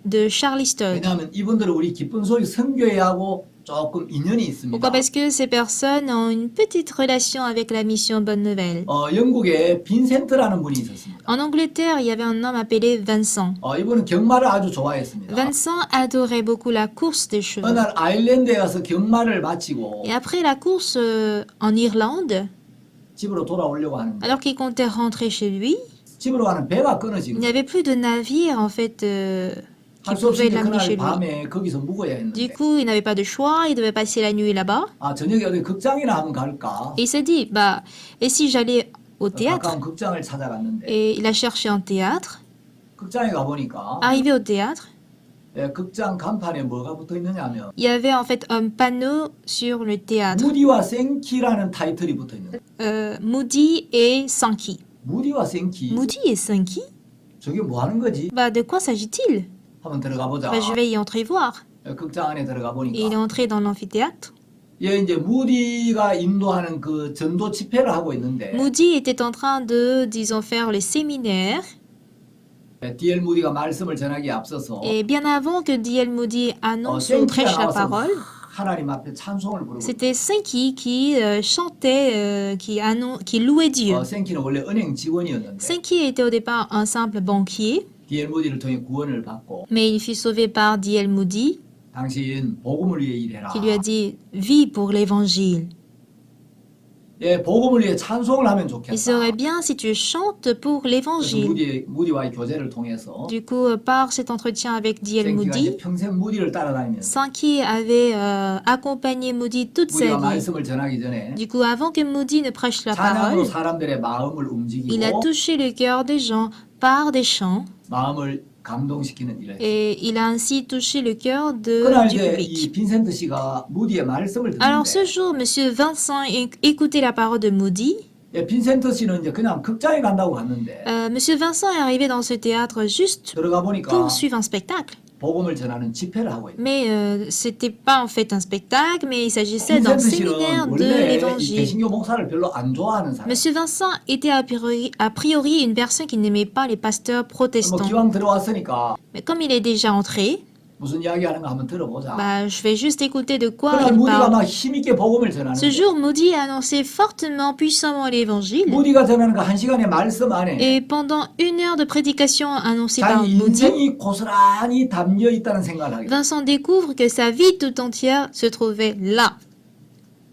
de Charlie Stodd. 왜냐하면 이분들은 우리 기쁜 소식 선교회하고 조금 인연이 있습니다. Pourquoi? Parce que ces personnes ont une petite relation avec la mission Bonne Nouvelle. 영국에 빈센트라는 분이 있었습니다. En Angleterre, il y avait un homme appelé Vincent. 이분은 경마를 아주 좋아했습니다. Vincent adorait beaucoup la course des 어느 chevaux. 날 아일랜드에 가서 경마를 마치고 Et après la course en Irlande, 집으로 돌아오려고 하는데 alors qu'il comptait rentrer chez lui, 집으로 가는 배가 끊어진 il n'y 거예요. avait plus de navire en fait qui 할 수 없이 pouvait l'amener chez 그날 lui. 밤에 거기서 묵어야 Du 했는데 coup, il n'avait pas de choix, il devait passer la nuit là-bas. 저녁에 어디 극장이나 한번 갈까? Et il s'est dit, bah, et si j'allais au théâtre? 가까운 극장을 찾아갔는데 Et il a cherché un théâtre. 극장에 가보니까 Arrivé au théâtre, 극장 간판에 뭐가 붙어 있느냐면 il y avait en fait un panneau sur le théâtre. 무디와 생키라는 타이틀이 붙어 있는 거예요. Moody et Sankey. 무디와 생키 Moody et Sankey? 저게 뭐 하는 거지? Bah, de quoi s'agit-il? 한번 들어가 보자. Bah, je vais y entrer voir. 극장 안에 들어가 Et il est 보니까 entré dans l'amphithéâtre. 이제 무디가 인도하는 그 전도 집회를 하고 있는데 Moody était en train de, disons, faire le séminaire. D.L. 무디가 말씀을 전하기에 앞서서 Et bien avant que D.L. Moody annonce ou 생키가 prêche la 나와서 parole, 하나님 앞에 찬송을 부르고 c'était Sankey qui chantait, qui louait Dieu. 생키는 원래 은행 직원이었는데 Sankey était au départ un simple banquier, D.L. 무디를 통해 구원을 받고 mais il fut sauvé par D.L. Moody, 당신 복음을 위해 일해라. qui lui a dit « Vis pour l'évangile ». 복음을 위해 찬송을 하면 Il 좋겠다. serait bien si tu chantes pour 그래서 l'évangile. 무디와의 교제를 통해서 Du coup, par cet entretien avec D.L. 생키가 이제 Moody, 평생 무디를 따라다니면서 Sankey avait accompagné Moody toute sa 무디가 vie. 말씀을 전하기 전에 Du coup, avant que Moody ne prêche la 찬양으로 parole, 사람들의 마음을 il a 움직이고 touché le cœur des gens par des chants 마음을 감동시키는 일을 했어요. et il a ainsi touché le cœur 그날 du 이제 public. 이 빈센트 씨가 무디의 말씀을 Alors ce 듣는데 jour, Monsieur Vincent écoutait la parole de Moody. 빈센트 씨는 이제 그냥 극장에 간다고 갔는데 Monsieur Vincent est arrivé dans ce théâtre juste 들어가 보니까 pour suivre un spectacle. 복음을 전하는 집회를 하고 있어요. Mais c'était pas en fait un spectacle, mais il s'agissait d'un 빈센트 séminaire 씨는 de 원래 이 l'évangile. 개신교 목사를 별로 안 좋아하는 사람. Monsieur Vincent était a priori une personne qui n'aimait pas les pasteurs 뭐 protestants. 기왕 들어왔으니까 Mais comme il est déjà entré, 무슨 이야기하는가 한번 들어보자. bah, je vais juste écouter de quoi 그날 il 무디가 parle. 막 힘있게 복음을 Ce 전하는데 jour, Moody a annoncé fortement, puissamment l'évangile. 무디가 전하는 그 한 시간의 말씀 안에 Et pendant 1 heure de prédication annoncée par 자기 Moody, 인생이 고스란히 담겨 있다는 생각을 하게 돼요. Vincent découvre que sa vie tout entière se trouvait là.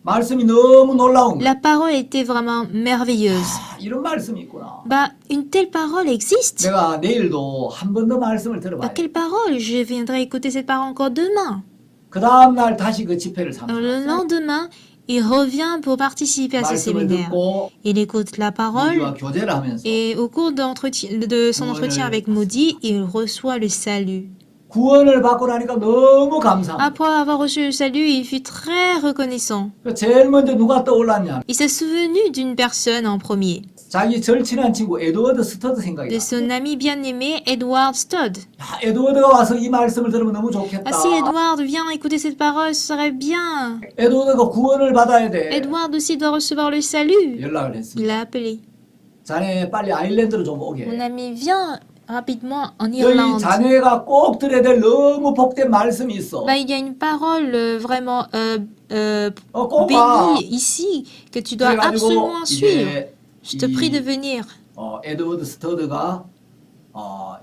말씀이 너무 놀라운 거예요. La parole était vraiment merveilleuse. 이런 말씀이 있구나. Bah, une telle parole existe. 내가 내일도 한 번 더 말씀을 Bah, 들어봐야 돼. quelle parole? Je viendrai écouter cette parole encore demain. 그 다음 날 다시 그 집회를 Alors, le 참석해요. lendemain, il revient pour participer à ce 말씀을 séminaire. 듣고 Il écoute la parole 무디와 교제를 하면서 et au cours de son entretien avec Moody, il reçoit le salut. 구원을 받고 나니까 너무 감사합니다. Après avoir reçu le salut, il fut très reconnaissant. 제일 먼저 누가 떠올랐냐? Il s'est souvenu d'une personne en premier, 자기 절친한 친구 에드워드 스터드 생각이 de 나. son ami bien-aimé Edward Stodd. 야, 에드워드가 와서 이 말씀을 들으면 너무 좋겠다. Ah, si Edward vient écouter cette parole, ce serait bien. 에드워드가 구원을 받아야 돼. Edward aussi doit recevoir le salut. 연락을 Il 했습니다. l'a appelé. 자네 빨리 아일랜드로 좀 오게. Mon ami, viens rapidement en 여기 Irlande. 자네가 꼭 들어야 될 너무 복된 말씀이 있어. Bah, il y a une parole vraiment 꼭 봐. bénie ici que tu dois 그래가지고 absolument suivre. 이제 Je te prie de venir. 에드워드 스터드가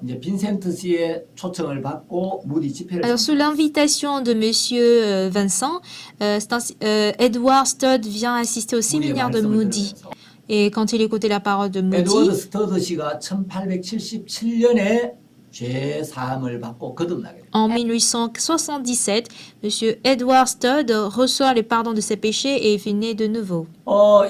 이제 빈센트 씨의 초청을 받고 무디 집회를 Alors, sous l'invitation de Monsieur Vincent, Edward Stodd vient assister au séminaire de Moody. Et quand il écoutait la parole de 에드워드 Moody, 스터드 씨가 1877년에 죄 사함을 받고 거듭나게 됩니다. En 1877, M. Edward Studd reçoit le pardon de ses péchés et est né de nouveau.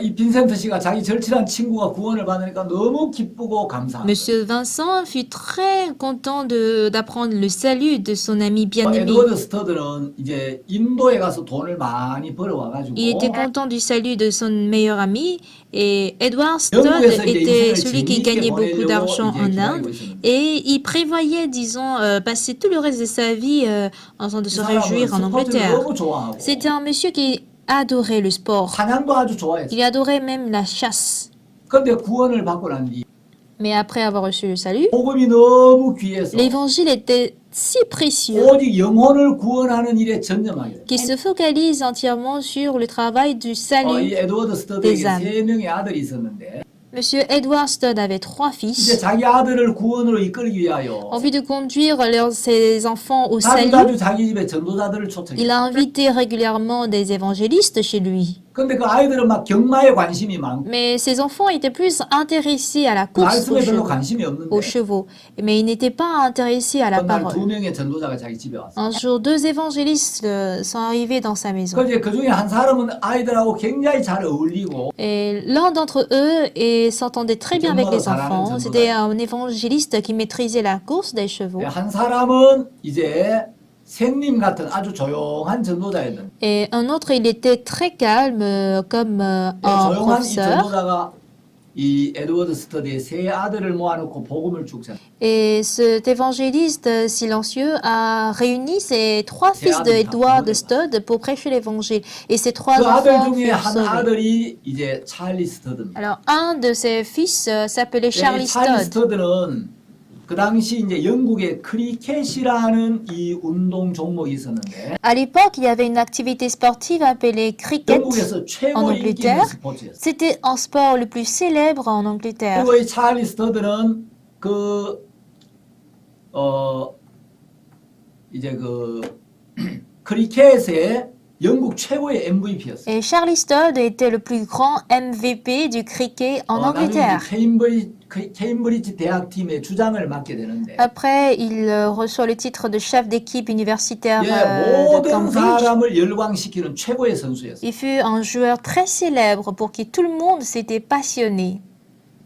이 빈센트 씨가 자기 절친한 친구가 구원을 받으니까 너무 기쁘고 감사한 Monsieur Vincent fut très content d'apprendre le salut de son ami bien-aimé. 에드워드 스터드는 이제 인도에 가서 돈을 많이 벌어와가지고 Il était content du salut de son meilleur ami et Edward Studd était celui qui gagnait beaucoup d'argent en Inde et il prévoyait, disons, passer tout le reste de sa vie en train de se réjouir en Angleterre. C'était un monsieur qui adorait le sport. 사냥도 아주 좋아했어요. Il adorait même la chasse. 근데 구원을 받고 난 뒤 Mais après avoir reçu le salut, 복음이 너무 귀해서 l'évangile était si précieux 오직 영혼을 구원하는 일에 전념하게 돼요. qu'il se focalise entièrement sur le travail du 이 salut. 에드워드 스터드에게 3명의 아들이 있었는데 Monsieur Edward Studd avait 3 이제 fils. 자기 아들을 구원으로 이끌기 위하여 En vue de conduire ses enfants au salut, 자주 자기 집에 전도자들을 초청해요. il a invité régulièrement des évangélistes chez lui. 근데 그 아이들은 막 경마에 관심이 많고 Mais ses enfants étaient plus intéressés à la course 말씀에 별로 관심이 없는데 aux chevaux. Mais ils n'étaient pas intéressés à la 어느 날 parole. 2명의 전도자가 자기 집에 왔어요. Un jour, 2 évangélistes sont arrivés dans sa maison. 그 중에 한 사람은 아이들하고 굉장히 잘 어울리고 Et l'un d'entre eux s'entendait très bien avec les enfants. C'était un évangéliste qui maîtrisait la course des chevaux. 한 사람은 이제 샘님 같은 아주 조용한 전도자였는데 Et un autre, il était très calme, comme un 조용한 이 professeur. 전도자가 이 에드워드 스터디의 세 아들을 모아놓고 복음을 쭉 전해. Et cet évangéliste silencieux a réuni ses 3 fils de Edward Studd pour prêcher l'évangile. Et ces 3 그 아들 enfants 중에 furent 한 sauvés. 아들이 이제 찰리 스터드입니다. Alors, un de ses fils s'appelait Charlie 찰리 Studd. 스터드는 그 당시 이제 영국에 크리켓이라는 이 운동 종목이 있었는데 À l'époque, il y avait une activité sportive appelée cricket 영국에서 en 최고 인기 있는 Angleterre. 스포츠였어요. C'était un sport le plus célèbre en Angleterre. 그리고 이 찰리 스터드는 이제 크리켓의 영국 최고의 MVP였어요. Et Charlie Studd était le plus grand MVP du cricket en Angleterre. 케임브리지 대학팀의 주장을 맡게 되는데 Après, il reçoit le titre de chef d'équipe universitaire de 모든 Cambridge. 사람을 열광시키는 최고의 선수였어요. Il fut un joueur très célèbre pour qui tout le monde s'était passionné.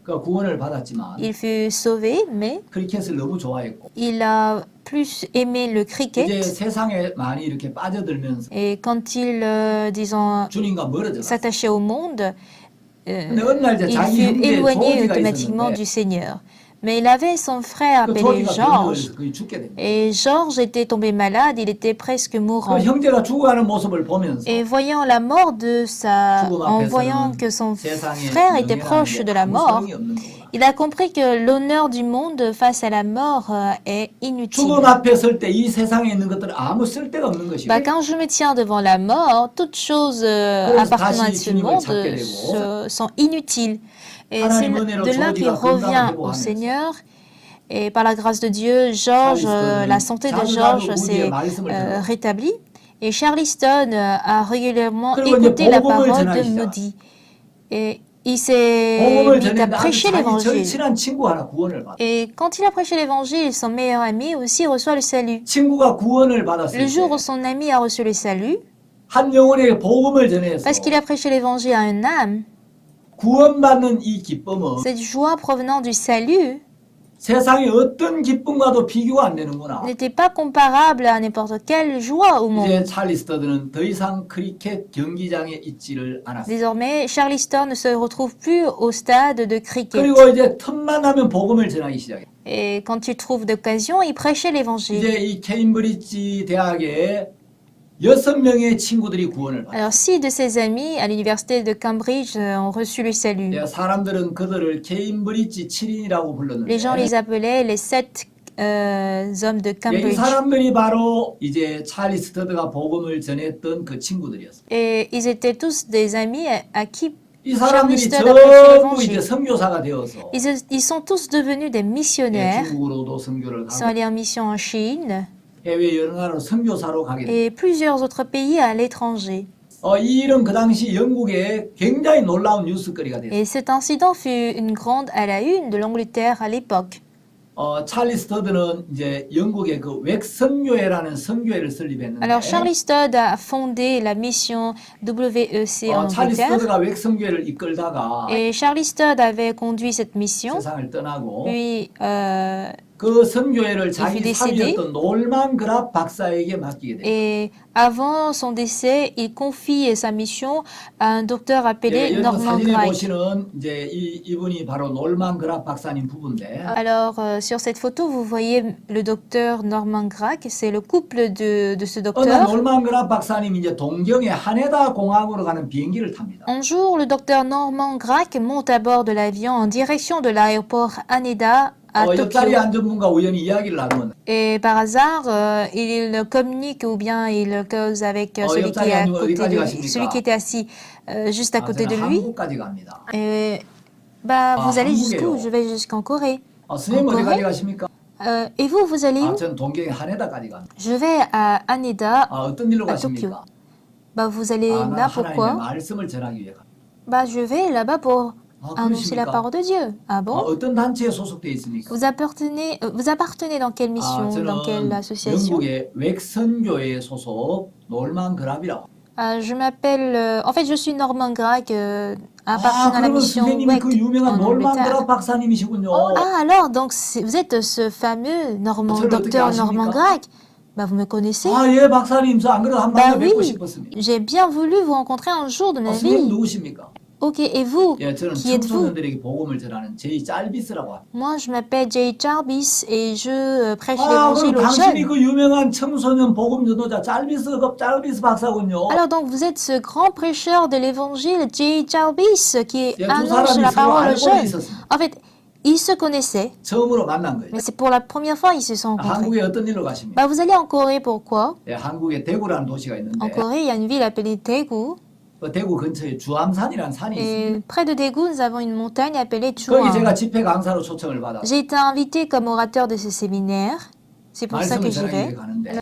그 구원을 받았지만 Il fut sauvé, mais 크리켓을 너무 좋아했고 il a plus aimé le 이제 cricket. 세상에 많이 이렇게 빠져들면서 Et quand il, disons, 주님과 멀어졌어요. s'attachait au monde, 근데 어느 날 이제 il 자기 fut 형제 éloigné 조지가 automatiquement 있었는데 du Seigneur. Mais il avait son frère 그 appelé 조지가 병이 Georges. 걸려서 거의 죽게 됩니다. Et Georges était tombé malade, il était presque 그 mourant. 형제가 죽어가는 모습을 보면서 Et voyant la mort de en voyant que son frère était proche de la mort, il a compris que l'honneur du monde face à la mort est inutile. 죽음 앞에 설 때 이 세상에 있는 것들은 아무 쓸데가 없는 것이고 Quand je me tiens devant la mort, toutes choses appartenant à ce monde sont inutiles. Et c'est de là qu'il revient au Seigneur. Et par la grâce de Dieu, Georges, la santé de Georges s'est rétablie. Et Charlie Studd a régulièrement écouté la parole de Moody. Et il s'est mis à prêcher l'évangile. Et quand il a prêché l'évangile, son meilleur ami aussi reçoit le salut. Le jour où son ami a reçu le salut, parce qu'il a prêché l'évangile à une âme, cette joie provenant du salut n'était pas comparable à n'importe quelle joie au monde. Désormais, Charlie Studd ne se retrouve plus au stade de cricket. Et quand il trouve d'occasion, il prêchait l'évangile. Alors, 6 de ses amis à l'université de Cambridge ont reçu le salut. Les gens les appelaient les 7 hommes de Cambridge. Et ils étaient tous des amis à qui Charlie Studd a prêché l'évangile. Ils sont tous devenus des missionnaires. Ils sont allés en mission en Chine et plusieurs autres pays à l'étranger. Et cet incident fut une grande à la une de l'Angleterre à l'époque. 찰리 스터드는 이제 영국의 그 웩선교회라는 선교회를 설립했는데 Alors, Charlie Studd a fondé la mission WEC en 찰리 Angleterre. 스터드가 웩선교회를 이끌다가 Et Charlie Studd avait conduit cette mission. 세상을 떠나고 Puis, 그 선교회를 자기 fut décédé. 사위였던 놀만 그랍 박사에게 맡기게 돼요. et avant son décès, il confie sa mission à un docteur appelé 예, 여기 Norman 사진에 Gray. 보시는 이제 이분이 바로 놀만 그랍 박사님 부부인데 Alors, sur cette photo, vous voyez le docteur Norman Gray, c'est le couple de ce 어느 docteur. 놀만 그랍 박사님이 이제 동경의 하네다 공항으로 가는 비행기를 탑니다. Un jour, le docteur Norman Gray monte à bord de l'avion en direction de l'aéroport Haneda à 옆자리에 Tokyo. 앉은 분과 우연히 이야기를 나누면 Et par hasard, il communique ou bien il cause avec celui qui est à côté de lui, celui qui était assis juste à côté de 저는 lui. 한국까지 갑니다. Et bah, vous allez jusqu'où? 한국이에요. Je vais jusqu'en Corée. 스님 en 어디까지 Corée? 가십니까? Et vous, vous allez où? 전 동경의 하네다까지 갑니다. Je vais à Haneda, 어떤 일로 à Tokyo. 가십니까? Bah, vous allez 나 là 하나님의 pourquoi? 말씀을 전하기 위해 갑니다. Bah, je vais là-bas pour annoncer la 그러십니까? parole de Dieu. Ah bon? 어떤 단체에 소속돼 있습니까? Vous appartenez dans quelle mission, dans quelle 저는 association? 영국의 웩선교회 소속 놀만 그랍이라고. Je m'appelle, en fait, je suis Norman Gray, appartenant à la 그러면 mission 선생님이 WEC 그 유명한 en 놀만 Angleterre. 그랍 박사님이시군요. Ah, alors, donc vous êtes ce fameux 저를 어떻게 docteur Norman 아십니까? Gray? Bah, vous me connaissez? 예, 박사님, 저 안 그래도 한 Bah 번에 뵙고 oui, 싶었습니다. j'ai bien voulu vous rencontrer un jour de ma 선생님 vie. 누구십니까? Ok, et vous? 예, 저는 Qui êtes-vous? 청소년들에게 복음을 전하는 제이 짤비스라고 합니다. Moi, je m'appelle Jay Jarvis et je prêche 그럼 l'évangile aux 당신이 jeunes. 그 유명한 청소년 복음 전도자 짤비스 박사군요. Alors donc, vous êtes ce grand prêcheur de l'évangile, Jay Jarvis, qui 예, 두 annonce 사람이 la 서로 parole aux 알고 jeunes. 있었습니다. En fait, ils se connaissaient, 처음으로 만난 거예요. mais c'est pour la première fois qu'ils se sont rencontrés. 한국에 어떤 일로 가십니까? Bah, vous allez en Corée, pourquoi? 예, 한국에 대구라는 도시가 En 있는데 Corée, il y a une ville appelée Daegu. 그 대구 근처에 주암산이라는 산이 있습니다. Et près de Daegu, nous avons une montagne appelée 거기 Chuang. 제가 집회 강사로 초청을 받아 J'ai été invitée comme orateur de ce séminaire. C'est pour ça que 말씀을 j'y 전하기 위해 vais. 가는데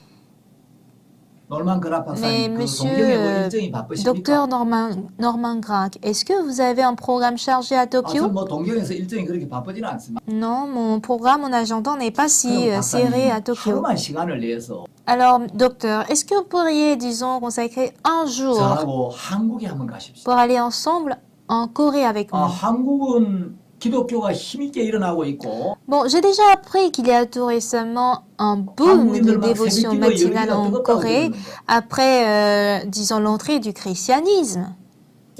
놀만 그랍 Mais 박사님 그 monsieur 동경에 뭐 일정이 바쁘십니까? docteur Norman Gray, est-ce que vous avez un programme chargé à Tokyo? 전 뭐 동경에서 일정이 그렇게 바쁘지는 않습니다. Non, mon programme, mon agenda n'est pas si 그럼 serré à 박사님 Tokyo. 하루만 시간을 내서 Alors, docteur, est-ce que vous pourriez, disons, consacrer un jour 저하고 한국에 한번 가십시오. pour aller ensemble en Corée avec moi? 한국은 기독교가 힘있게 일어나고 있고 Bon, j'ai déjà appris qu'il y a tout récemment un boom de dévotion matinale en Corée après, disons, l'entrée du christianisme.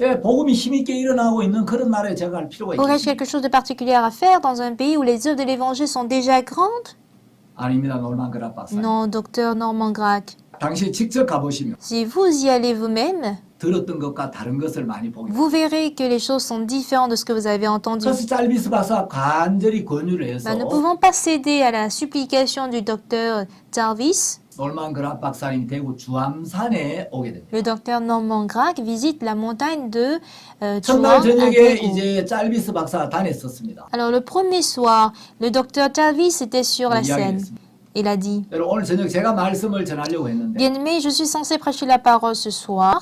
예, 복음이 힘있게 일어나고 있는 그런 나라에 제가 갈 필요가 Aurais-je 있겠습니까? quelque chose de particulier à faire dans un pays où les œuvres de l'évangile sont déjà grandes? 아닙니다, 놀만 그랍 박사님. Non, docteur Norman Gray. 당신이 직접 가보시면 Si vous y allez vous-même, 들었던 것과 다른 것을 많이 보게 됩니다. vous verrez que les choses sont différentes de ce que vous avez entendu. 그래서 짤비스 박사 간절히 권유를 해서 Nous ne pouvons pas céder à la supplication du docteur Jarvis. 놀만 그랍 박사님 대구 주암산에 오게 됩니다. Le docteur Norman Gray visite la montagne de 첫날 Chuang à 저녁에 Daegu. 이제 짤비스 박사가 다녔었습니다. Alors le premier soir, le docteur Jarvis était sur la scène. 이야기했습니다. Il a dit, 여러분, 오늘 저녁 제가 말씀을 전하려고 했는데 bien-aimé, je suis censé prêcher la parole ce soir,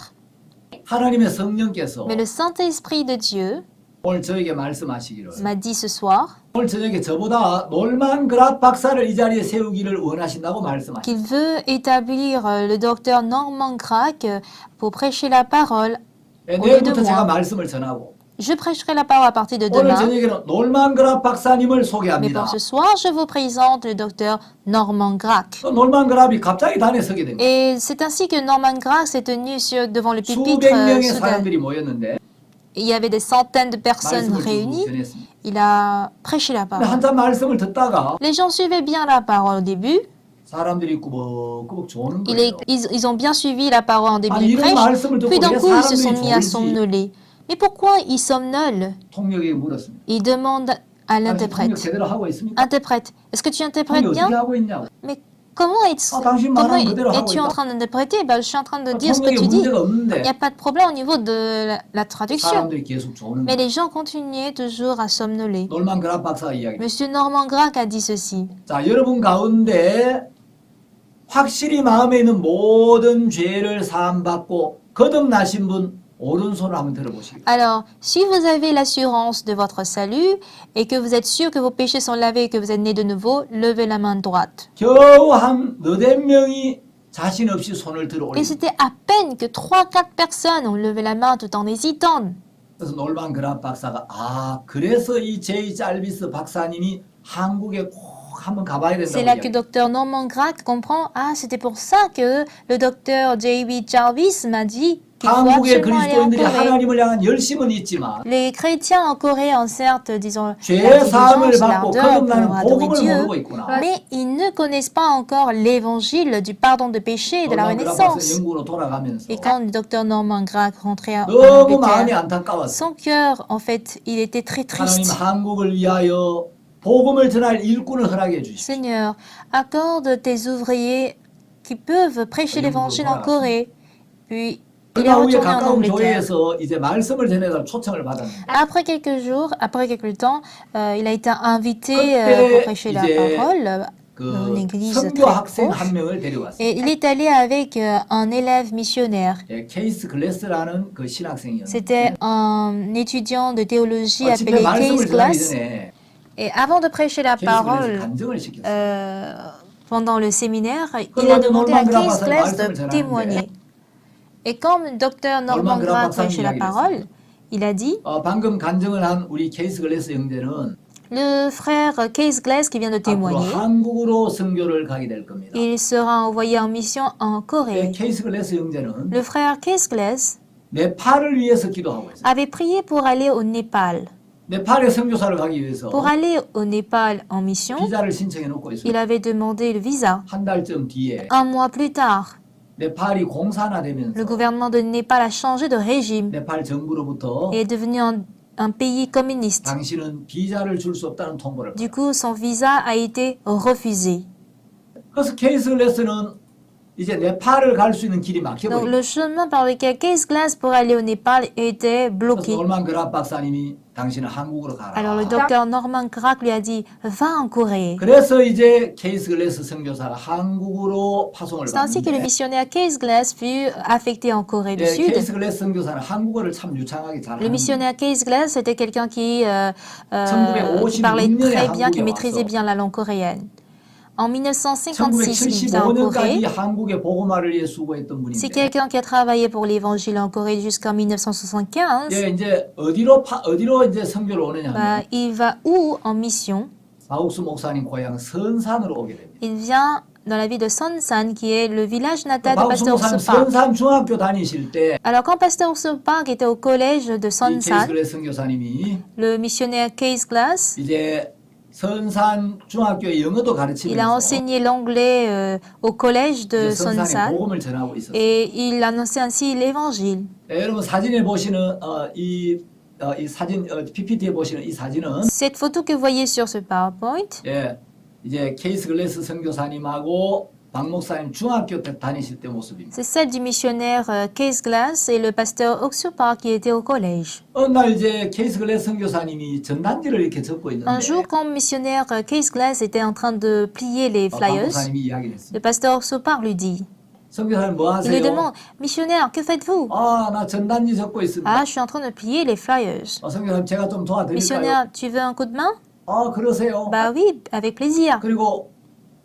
하나님의 성령께서 mais le Saint-Esprit de Dieu 오늘 저에게 말씀하시기를 m'a dit ce soir 오늘 저녁에 저보다 놀만 그랍 박사를 이 자리에 세우기를 원하신다고 말씀하셨습니다. qu'il veut établir le docteur Norman Gray pour prêcher la parole. 예, au lieu de 내일부터 제가 moi. 말씀을 전하고 Je prêcherai la parole à partir de 오늘 demain. 저녁에는 놀만 그랍 박사님을 Mais 소개합니다. pour ce soir, je vous présente le docteur Norman Gray. 놀만 그랍이 갑자기 단에 서게 됩니다. Et c'est ainsi que Norman Gray s'est tenu devant le pupitre. 수백 명의 soudain. 사람들이 모였는데 Il y avait des centaines de personnes 말씀을 쭉 réunies. 전했습니다. Il a prêché la 근데 parole. 한참 말씀을 듣다가 Les gens suivaient bien la parole au début. 사람들이 꾸벅꾸벅 조는 Il 거예요. est- ils ont bien suivi la parole en début 아니 du 이런 prêche. 말씀을 듣고 Puis d'un 왜 coup, ils se sont 사람들이 mis à 졸지? somnoler. Mais pourquoi ils somnolent? 통역에게 물었습니다. Il demande à 당신 통역 l'interprète. 제대로 하고 있습니까? Interprète, est-ce que tu interprètes 통역 bien? 어떻게 하고 있냐고. Mais comment 당신 말하는 그대로 하고 es-tu en 있다. train d'interpréter? Ben, je suis en train de dire ce que 통역에 tu dis. 문제가 없는데 Il n'y a pas de problème au niveau de la traduction. 사람들이 계속 조는 Mais 거예요. les gens continuaient toujours à somnoler. 놀만 그랍 박사가 이야기. Monsieur Norman Gray a dit ceci. 자, 여러분 가운데 확실히 마음에 있는 모든 죄를 사함받고 거듭나신 분 오른손을 한번 들어보시겠어요? Alors, si vous avez l'assurance de votre salut et que vous êtes sûr que vos péchés sont lavés et que vous êtes né de nouveau, levez la main droite. 겨우 한 너댓 명이 자신 없이 손을 들어 Et 올립니다. c'était à peine que 3-4 personnes ont levé la main tout en hésitant. 그래서 놀만 그랍 박사가 그래서 이 제이 잘비스 박사님이 한국에 꼭 한번 가봐야 C'est 된다고 là que 이야기해요. Dr Norman Grack comprend, c'était pour ça que le docteur J.B. Jarvis m'a dit qu'il faut 한국의 absolument aller en 그리스도인들이 Corée. 하나님을 향한 열심은 있지만 Les chrétiens en Corée ont certes, disons, 죄 la 사함을 diligence, 받고 l'ardeur 거듭나는 pour adorer 복음을 Dieu, 모르고 있구나. mais ils ne connaissent pas encore l'évangile du pardon de péché et de la 놀만 그랍 박사 renaissance. 영국으로 돌아가면서 Et quand le docteur Norman Grack rentrait en 너무 마음이 Angleterre, 안타까웠어요. son cœur, en fait, il était très 하나님 triste. 한국을 위하여 복음을 전할 일꾼을 허락해 주십시오. Seigneur, accorde tes ouvriers qui peuvent prêcher l'évangile en Corée. Puis, il est 그러나 후에 retourné en 가까운 Angleterre. 교회에서 이제 말씀을 전해달 초청을 받았는데 Après quelques jours, après quelque temps, il a été invité 그때 pour prêcher la 이제 parole 그 dans une église 선교 très 학생 proche. 한 명을 데려왔어요. Et il est allé avec un élève missionnaire. 예, 케이스 글래스라는 그 신학생이었는데 C'était un étudiant de théologie 집회 appelé 말씀을 Case 전하기 Glass. 전에 Et avant de prêcher la 케이스 글래스 parole, 간증을 시켰어요. pendant le séminaire, il a demandé à Case Glass de témoigner. Et comme le docteur Norman Grack prêchait la parole, il a dit, 방금 간증을 한 우리 케이스 글래스 형제는 le frère Case Glass qui vient de 앞으로 témoigner, 한국으로 선교를 가게 될 겁니다. il sera envoyé en mission en 예, Corée. 케이스 글래스 형제는 Le frère Case Glass 네팔을 위해서 기도하고 있어요. avait prié pour aller au Népal. 네팔에 선교사를 가기 위해서 Pour aller au Népal en mission, 비자를 신청해 놓고 il 있어요. avait demandé le visa. 한 달쯤 뒤에 Un mois plus tard, 네팔이 le 공산화되면서 gouvernement de Népal a changé de régime 네팔 정부로부터 et est devenu un pays communiste. 당신은 비자를 줄 수 없다는 통보를 Du 받아요. coup, son visa a été refusé. 그래서 케이스 글래스는 이제 네팔을 갈 수 있는 길이 Donc, 막혀버려요. le chemin par lequel Case Glass pour aller au Népal était 그래서 bloqué. 놀만 그랍 박사님이 당신은 한국으로 가라. Alors, le docteur Norman Grack lui a dit, va en Corée. 그래서 이제 케이스 글래스 선교사가 한국으로 파송을 C'est ainsi que le 받는데 missionnaire Case Glass fut affecté en Corée du 예, Sud. 케이스 글래스 선교사는 한국어를 참 유창하게 Le 잘하는 missionnaire Case Glass était quelqu'un qui 1956 parlait 년에 très bien, qui 한국에 maîtrisait 와서 bien la langue coréenne. En 1956, il vient en 1975년까지 Corée. 한국의 복음화를 위해 수고했던 C'est 분인데 quelqu'un qui a travaillé pour l'évangile en Corée jusqu'en 1975. 예, 이제 어디로 이제 선교를 오느냐 하면 Il va où en mission? 마욱수 목사님 고향 선산으로 오게 됩니다. Il vient dans la ville de Sonsan, qui est le village natal de 마욱수 Pasteur 목사님 Urso Park. 선산 중학교 다니실 때 Alors, quand Pasteur Urso Park était au collège de 이 케이스 Sonsan, 글래스 선교사님이 le missionnaire Case Glass, 이제 선산 중학교에 영어도 il a 가르치면서 enseigné l'anglais au collège de 이제 선산에 Sonsan 복음을 전하고 있었어요. et il annonçait ainsi l'évangile. 예, 여러분 사진에 보시는 이 사진 PPT에 보시는 이 사진은 Cette photo que vous voyez sur ce PowerPoint, 예, 이제 케이스 글래스 선교사님하고 박 목사님 중학교 때 다니실 때 모습입니다. c'est celle du missionnaire Case Glass et le pasteur Urso Park qui était au collège. 어느 날 이제 케이스 글래스 선교사님이 전단지를 이렇게 적고 있는데 Un jour, quand le missionnaire Case Glass était en train de plier les 박 flyers, 목사님이 이야기를 했습니다. le pasteur Urso Park lui dit, 선교사님 뭐 il lui 하세요? demande, missionnaire, que faites-vous? 나 전단지 적고 있습니다. Ah, je suis en train de plier les flyers. 선교사님 제가 좀 도와드릴까요? Missionnaire, tu veux un coup de main? 그러세요. Bah oui, avec plaisir. 그리고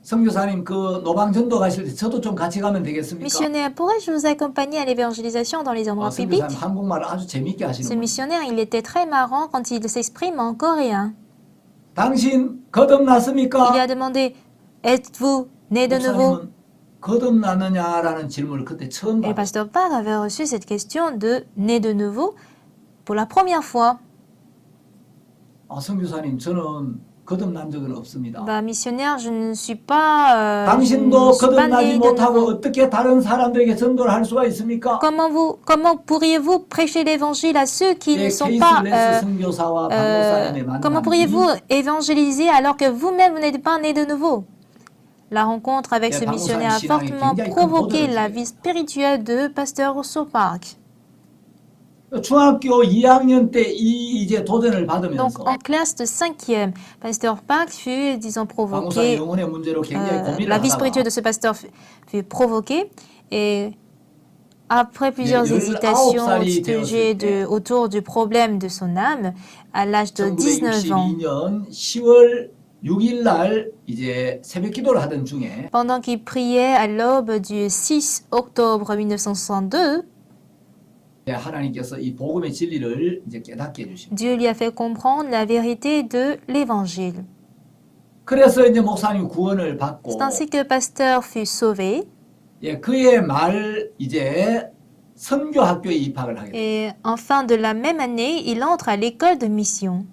선교사님 그 노방전도 가실 때 저도 좀 같이 가면 되겠습니까? Missionnaire, pourrais-je vous accompagner à l'évangélisation dans les endroits publics? 선교사님 한국말을 아주 재밌게 Ce 하시는 분. missionnaire, il était très marrant quand il s'exprime en coréen. 당신 Il lui 거듭났습니까? a demandé, êtes-vous né de nouveau? 목사님은 거듭났느냐라는 질문을 그때 처음 Et le 받았어요. pasteur Park avait reçu cette question de né de nouveau pour la première fois. 선교사님 저는 거듭난 적은 없습니다. Bah, missionnaire, je ne suis pas, 당신도 je ne suis pas 거듭나지 né de 못하고 nouveau. 어떻게 다른 사람들에게 전도를 할 수가 있습니까? Comment pourriez-vous prêcher l'évangile à ceux qui ne 예, sont 케이스 pas, 글래스 선교사와 박 목사님의 comment 만남이 pourriez-vous évangéliser alors que vous-même vous n'êtes pas né de nouveau? La rencontre avec 예, ce 박 missionnaire a 목사님 신앙이 fortement 굉장히 큰 provoqué 도전을 la 주게 vie spirituelle de Pasteur Urso Park. 중학교 2학년 때 이제 도전을 Donc, 받으면서 en classe de 5e, Pasteur Park fut, disons, 박 목사님 provoqué. 영혼의 문제로 굉장히 고민을 La vie spirituelle 하다가 de ce pasteur fut provoquée et Après plusieurs 19 hésitations au 살이 sujet 되었을 때 autour du problème de son âme, à l'âge de 19 ans, 1962년 10월 6일 날 이제 새벽 기도를 하던 중에 pendant qu'il priait à l'aube du 6 octobre 1962, 하나님께서 이 복음의 진리를 이제 깨닫게 해주십니다. Dieu lui a fait comprendre la vérité de l'Évangile. 그래서 이제 목사님 구원을 받고 C'est ainsi que le pasteur fut sauvé 예, 그의 말 이제 선교학교에 입학을 하게 돼요. et en fin de la même année, il entre à l'école de mission.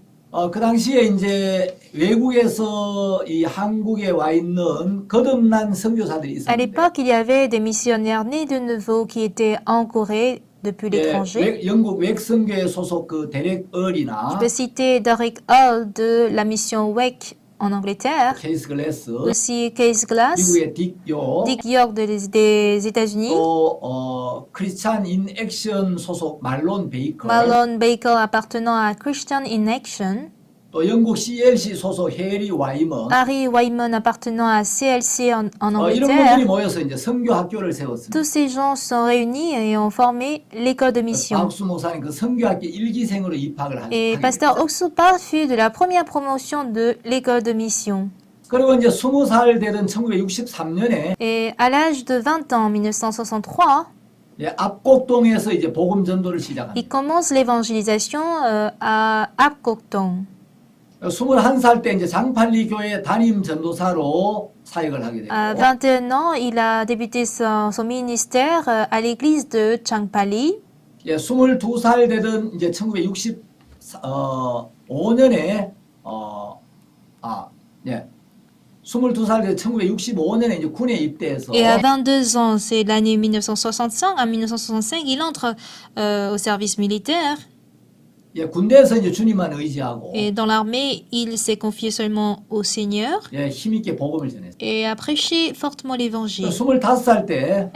그 당시에 이제 외국에서 이 한국에 와 있는 거듭난 선교사들이 À 있었는데 l'époque, il y avait des missionnaires nés de nouveau qui étaient en Corée depuis l'étranger. 영국 웩선교회 소속 그 데렉 얼이나 Je peux citer Derek Hall de la mission WEC en Angleterre, 케이스 글래스, aussi Case Glass, 미국의 딕요, Dick York des États-Unis, 또 크리스찬 인 액션 소속 말론 베이커, Marlon Baker appartenant à Christian in Action, 또 영국 CLC 소속 해리 와이먼, Harry Wyman appartenant à CLC en 이런 분들이 Angleterre. 모여서 이제 선교 학교를 세웠습니다. Tous ces gens sont réunis et ont formé l'école de mission. 박수 목사님 그 선교학교 1기생으로 입학을 Et 하게 pasteur 됐어요. Oxopa fut de la première promotion de l'école de mission. 그리고 이제 20살 되던 1963년에 Et à l'âge de 20 ans, en 1963, 압곡동에서 이제 복음 전도를 il 시작합니다. commence l'évangélisation à Apkokdong. 21살 때 이제 장팔리 교회 담임 전도사로 사역을 하게 À 되고 21 ans, il a débuté son ministère à l'église de Changpali. 22살 되던 이제 1965년에 22살 되던 1965년에 이제 군에 입대해서 Et à 22 ans, c'est l'année 1965, en 1965, il entre au service militaire. 군대에서 이제 주님만 의지하고 Et dans l'armée, il s'est confié seulement au Seigneur 힘있게 복음을 전했어요. et a prêché fortement l'évangile. 25살 때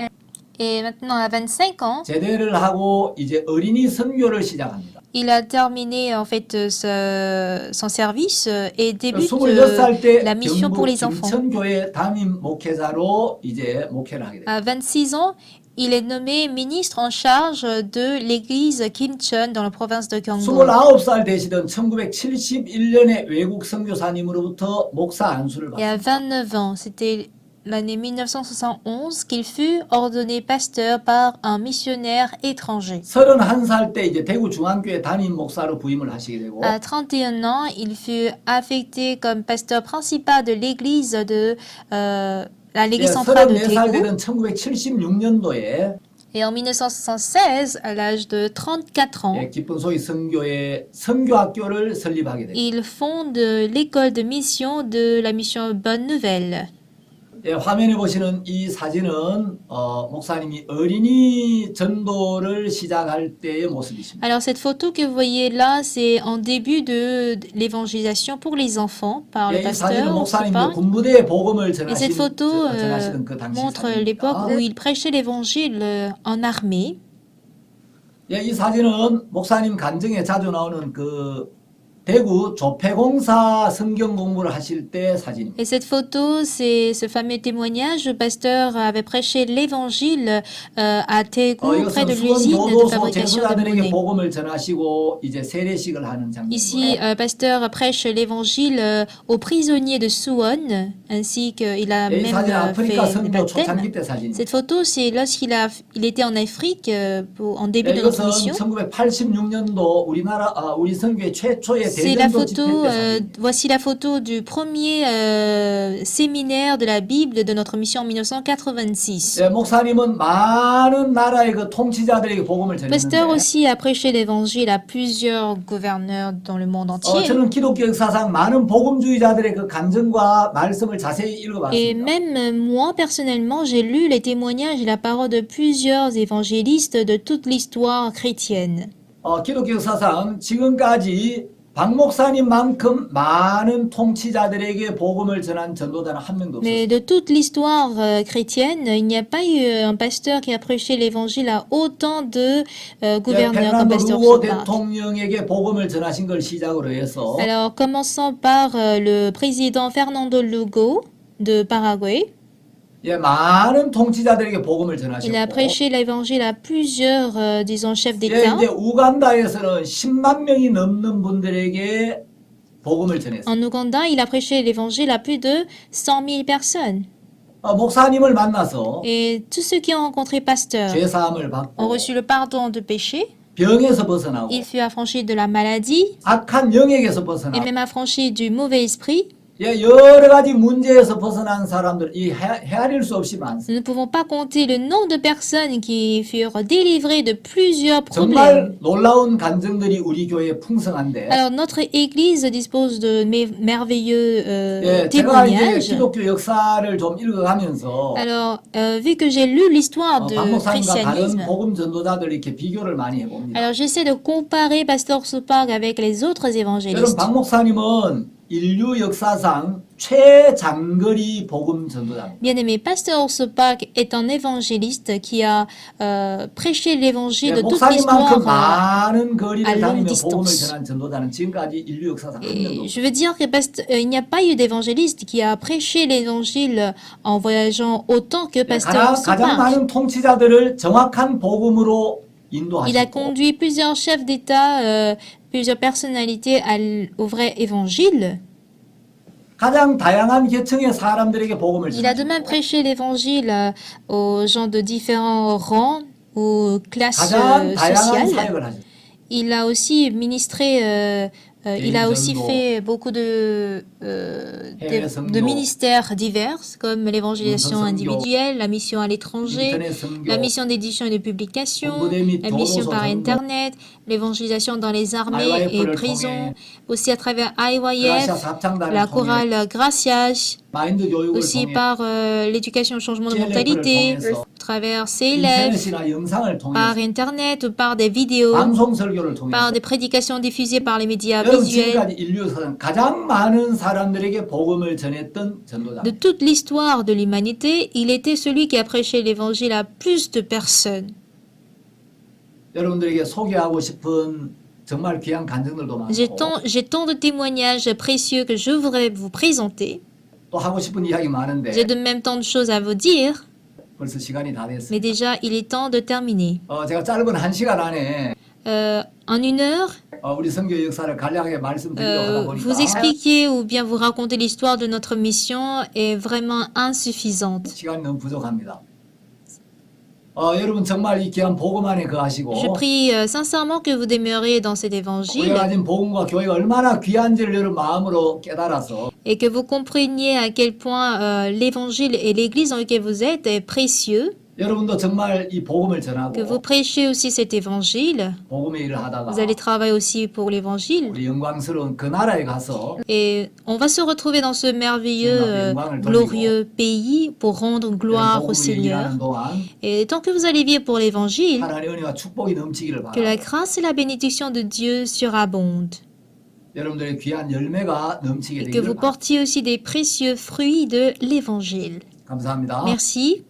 Et maintenant, à 25 ans, 제대를 하고 이제 어린이 선교를 시작합니다. il a terminé en fait son service et débute 26살 때 la mission pour 경북 les enfants. 김천교회 담임 목회자로 이제 목회를 하게 돼요. À 26 ans, il est nommé ministre en charge de l'église Kimcheon dans la province de Gyeonggi. 29살 되시던 1971년에 외국 선교사님으로부터 목사 안수를 Et à 받습니다. 29 ans, c'était l'année 1971 qu'il fut ordonné pasteur par un missionnaire étranger. 31살 때 이제 대구 중앙교회 담임 목사로 부임을 하시게 되고 À 31 ans, il fut affecté comme pasteur principal de l'église de l'église centrale de 34살 Daegu. 되던 1976년도에 Et en 1976, à l'âge de 34 ans, 기쁜 소위 선교회 선교학교를 설립하게 됩니다. il fonde l'école de mission de la mission Bonne Nouvelle. 화면에 보시는 이 사진은 목사님이 어린이 전도를 시작할 때의 모습이십니다. Alors cette photo que vous voyez là, c'est en début de l'évangélisation pour les enfants par le 이 사진은 pasteur 목사님이 Oxopa. 군부대에 복음을 Et cette photo 전하시던 그 당시 montre 사진입니다. l'époque où il prêchait l'évangile en armée. 이 사진은 목사님 간증에 자주 나오는 그 대구 조폐공사 성경 공부를 하실 때 사진입니다. Et cette photo, c'est ce fameux témoignage. Le pasteur avait prêché l'évangile à Daegu, près de 이것은 수원 l'usine de 교도소 fabrication de 제수자들에게 monnaie. 복음을 전하시고 이제 세례식을 하는 Ici, 장면입니다. pasteur prêche l'évangile aux prisonniers de Suwon, ainsi qu'il a 이 même 사진 아프리카 fait des 선교 baptêmes. 초창기 때 사진입니다. Cette photo, c'est il était en Afrique en début de notre 이것은 mission. 1986년도 우리 선교회 최초의 C'est la 대전도 집회 photo, 때 사진입니다. voici la photo du premier séminaire de la Bible de notre mission en 1986. 목사님은 많은 나라의 그 통치자들에게 복음을 Le pasteur 전했는데 aussi a prêché l'évangile à plusieurs gouverneurs dans le monde entier. 저는 기독교 역사상 많은 복음주의자들의 그 간증과 말씀을 자세히 Et 읽어봤습니다. même moi, personnellement, j'ai lu les témoignages et la parole de plusieurs évangélistes de toute l'histoire chrétienne. 기독교 역사상 지금까지 박 목사님만큼 많은 통치자들에게 복음을 전한 전도자는 한 명도 Mais 없었어요. de toute l'histoire chrétienne, il n'y a pas eu un pasteur qui a prêché l'évangile à autant de gouverneurs comme 페르난도 pasteur 루오 Oxopa. 대통령에게 복음을 전하신 걸 시작으로 해서 Alors, commençons par le président Fernando Lugo de Paraguay. 예, 많은 통치자들에게 복음을 Il a 전하셨고 prêché l'évangile à plusieurs, disons, chefs 예, d'État. 이제 우간다에서는 10만 명이 넘는 분들에게 복음을 전했어요. En Ouganda, il a prêché l'évangile à plus de 100 000 personnes. 목사님을 만나서 Et tous ceux qui ont rencontré pasteur 죄 사함을 ont 받고 reçu le pardon de péché. 병에서 벗어나고 Il fut affranchi de la maladie 악한 영역에서 et 벗어나고 même affranchi du mauvais esprit. 예, 여러 가지 문제에서 벗어난 사람들 이 헤아릴 수 없이 많습니다. Nous ne pouvons pas compter le nombre de personnes qui furent délivrées de plusieurs problèmes. 정말 놀라운 간증들이 우리 교회에 풍성한데 Alors, notre Église dispose de merveilleux 예, 제가 이제 témoignages. 기독교 역사를 좀 읽어가면서 Alors, vu que j'ai lu l'histoire du 박 목사님과 다른 christianisme, 복음 전도자들 이렇게 비교를 많이 해봅니다. alors j'essaie de comparer Pasteur Soparg avec les autres 여러분 évangélistes. 박 목사님은 인류 역사상 최장거리 복음 전도자입니다. Bien-aimé, Pasteur Soparg est un évangéliste qui a prêché l'évangile 예, de toute 목사님만큼 l'histoire. 많은 à 거리를 longue 다니며 복음을 distance. 전한 전도자는 지금까지 인류 역사상 한 명도 Et 없어요. je veux dire que il n'y a pas eu d'évangéliste qui a prêché l'évangile en voyageant autant que Pasteur 가장 Soparg. 많은 통치자들을 정확한 복음으로 Il a 인도하시고 conduit plusieurs chefs d'État, plusieurs personnalités au vrai évangile. 가장 다양한 계층의 사람들에게 복음을 Il a de même 전하시고 prêché l'évangile aux gens de différents rangs ou classes 가장 다양한 sociales. 사역을 하셨어요. Il a aussi ministré, il a aussi 전도, fait beaucoup 해외 de 선교, ministères divers, comme l'évangélisation 선교, individuelle, la mission à l'étranger, 인터넷 선교, la mission d'édition et de publication, 군부대 및 la mission 도도소 par 전도, Internet, l'évangélisation dans les armées et IYF를 prisons, 통해 aussi à travers IYF, 그라시아 합창단을 la 통해 chorale Gracias, 마인드 교육을 aussi 통해 par l'éducation au changement de CLF 를 mentalité, 통해서 à travers CLF, 인터넷이나 영상을 par 통해서 Internet ou par des vidéos, 방송 설교를 통해서 par des prédications diffusées par les médias 여러분 visuels. 지금까지 인류 역사상 가장 많은 사람들에게 복음을 전했던 전도자. De toute l'histoire de l'humanité, il était celui qui a prêché l'évangile à plus de personnes. 여러분들에게 소개하고 싶은 정말 귀한 간증들도 J'ai 많고 tant de témoignages précieux que je voudrais vous présenter. 또 하고 싶은 이야기 많은데 J'ai de même tant de choses à vous dire, 벌써 시간이 다 mais 됐어요. déjà, il est temps de terminer. 제가 짧은 1시간 안에 En une heure, 우리 선교 역사를 간략하게 말씀드리려고 하다 보니까 vous expliquer ou bien vous raconter l'histoire de notre mission est vraiment insuffisante. 시간이 너무 부족합니다. 여러분 정말 이 귀한 복음 안에 Je 거하시고 prie sincèrement que vous demeuriez dans cet évangile 우리가 가진 복음과 교회가 얼마나 귀한지를 여러분 마음으로 깨달아서 et que vous compreniez à quel point l'évangile et l'église dans laquelle vous êtes est précieux, 여러분도 정말 이 복음을 que vous 전하고 prêchez aussi cet évangile. 복음의 일을 하다가 Vous allez travailler aussi pour l'évangile. 우리 영광스러운 그 나라에 가서 Et on va se retrouver dans ce merveilleux, glorieux pays pour rendre gloire au 복음을 Seigneur. 일하는 동안 Et tant que vous allez vivre pour l'évangile, 하나님의 은혜와 축복이 넘치기를 que la 바랍니다. grâce et la bénédiction de Dieu surabondent. 여러분들의 귀한 열매가 넘치게 Et que 되기를 vous 바랍니다. portiez aussi des précieux fruits de l'évangile. 감사합니다. Merci.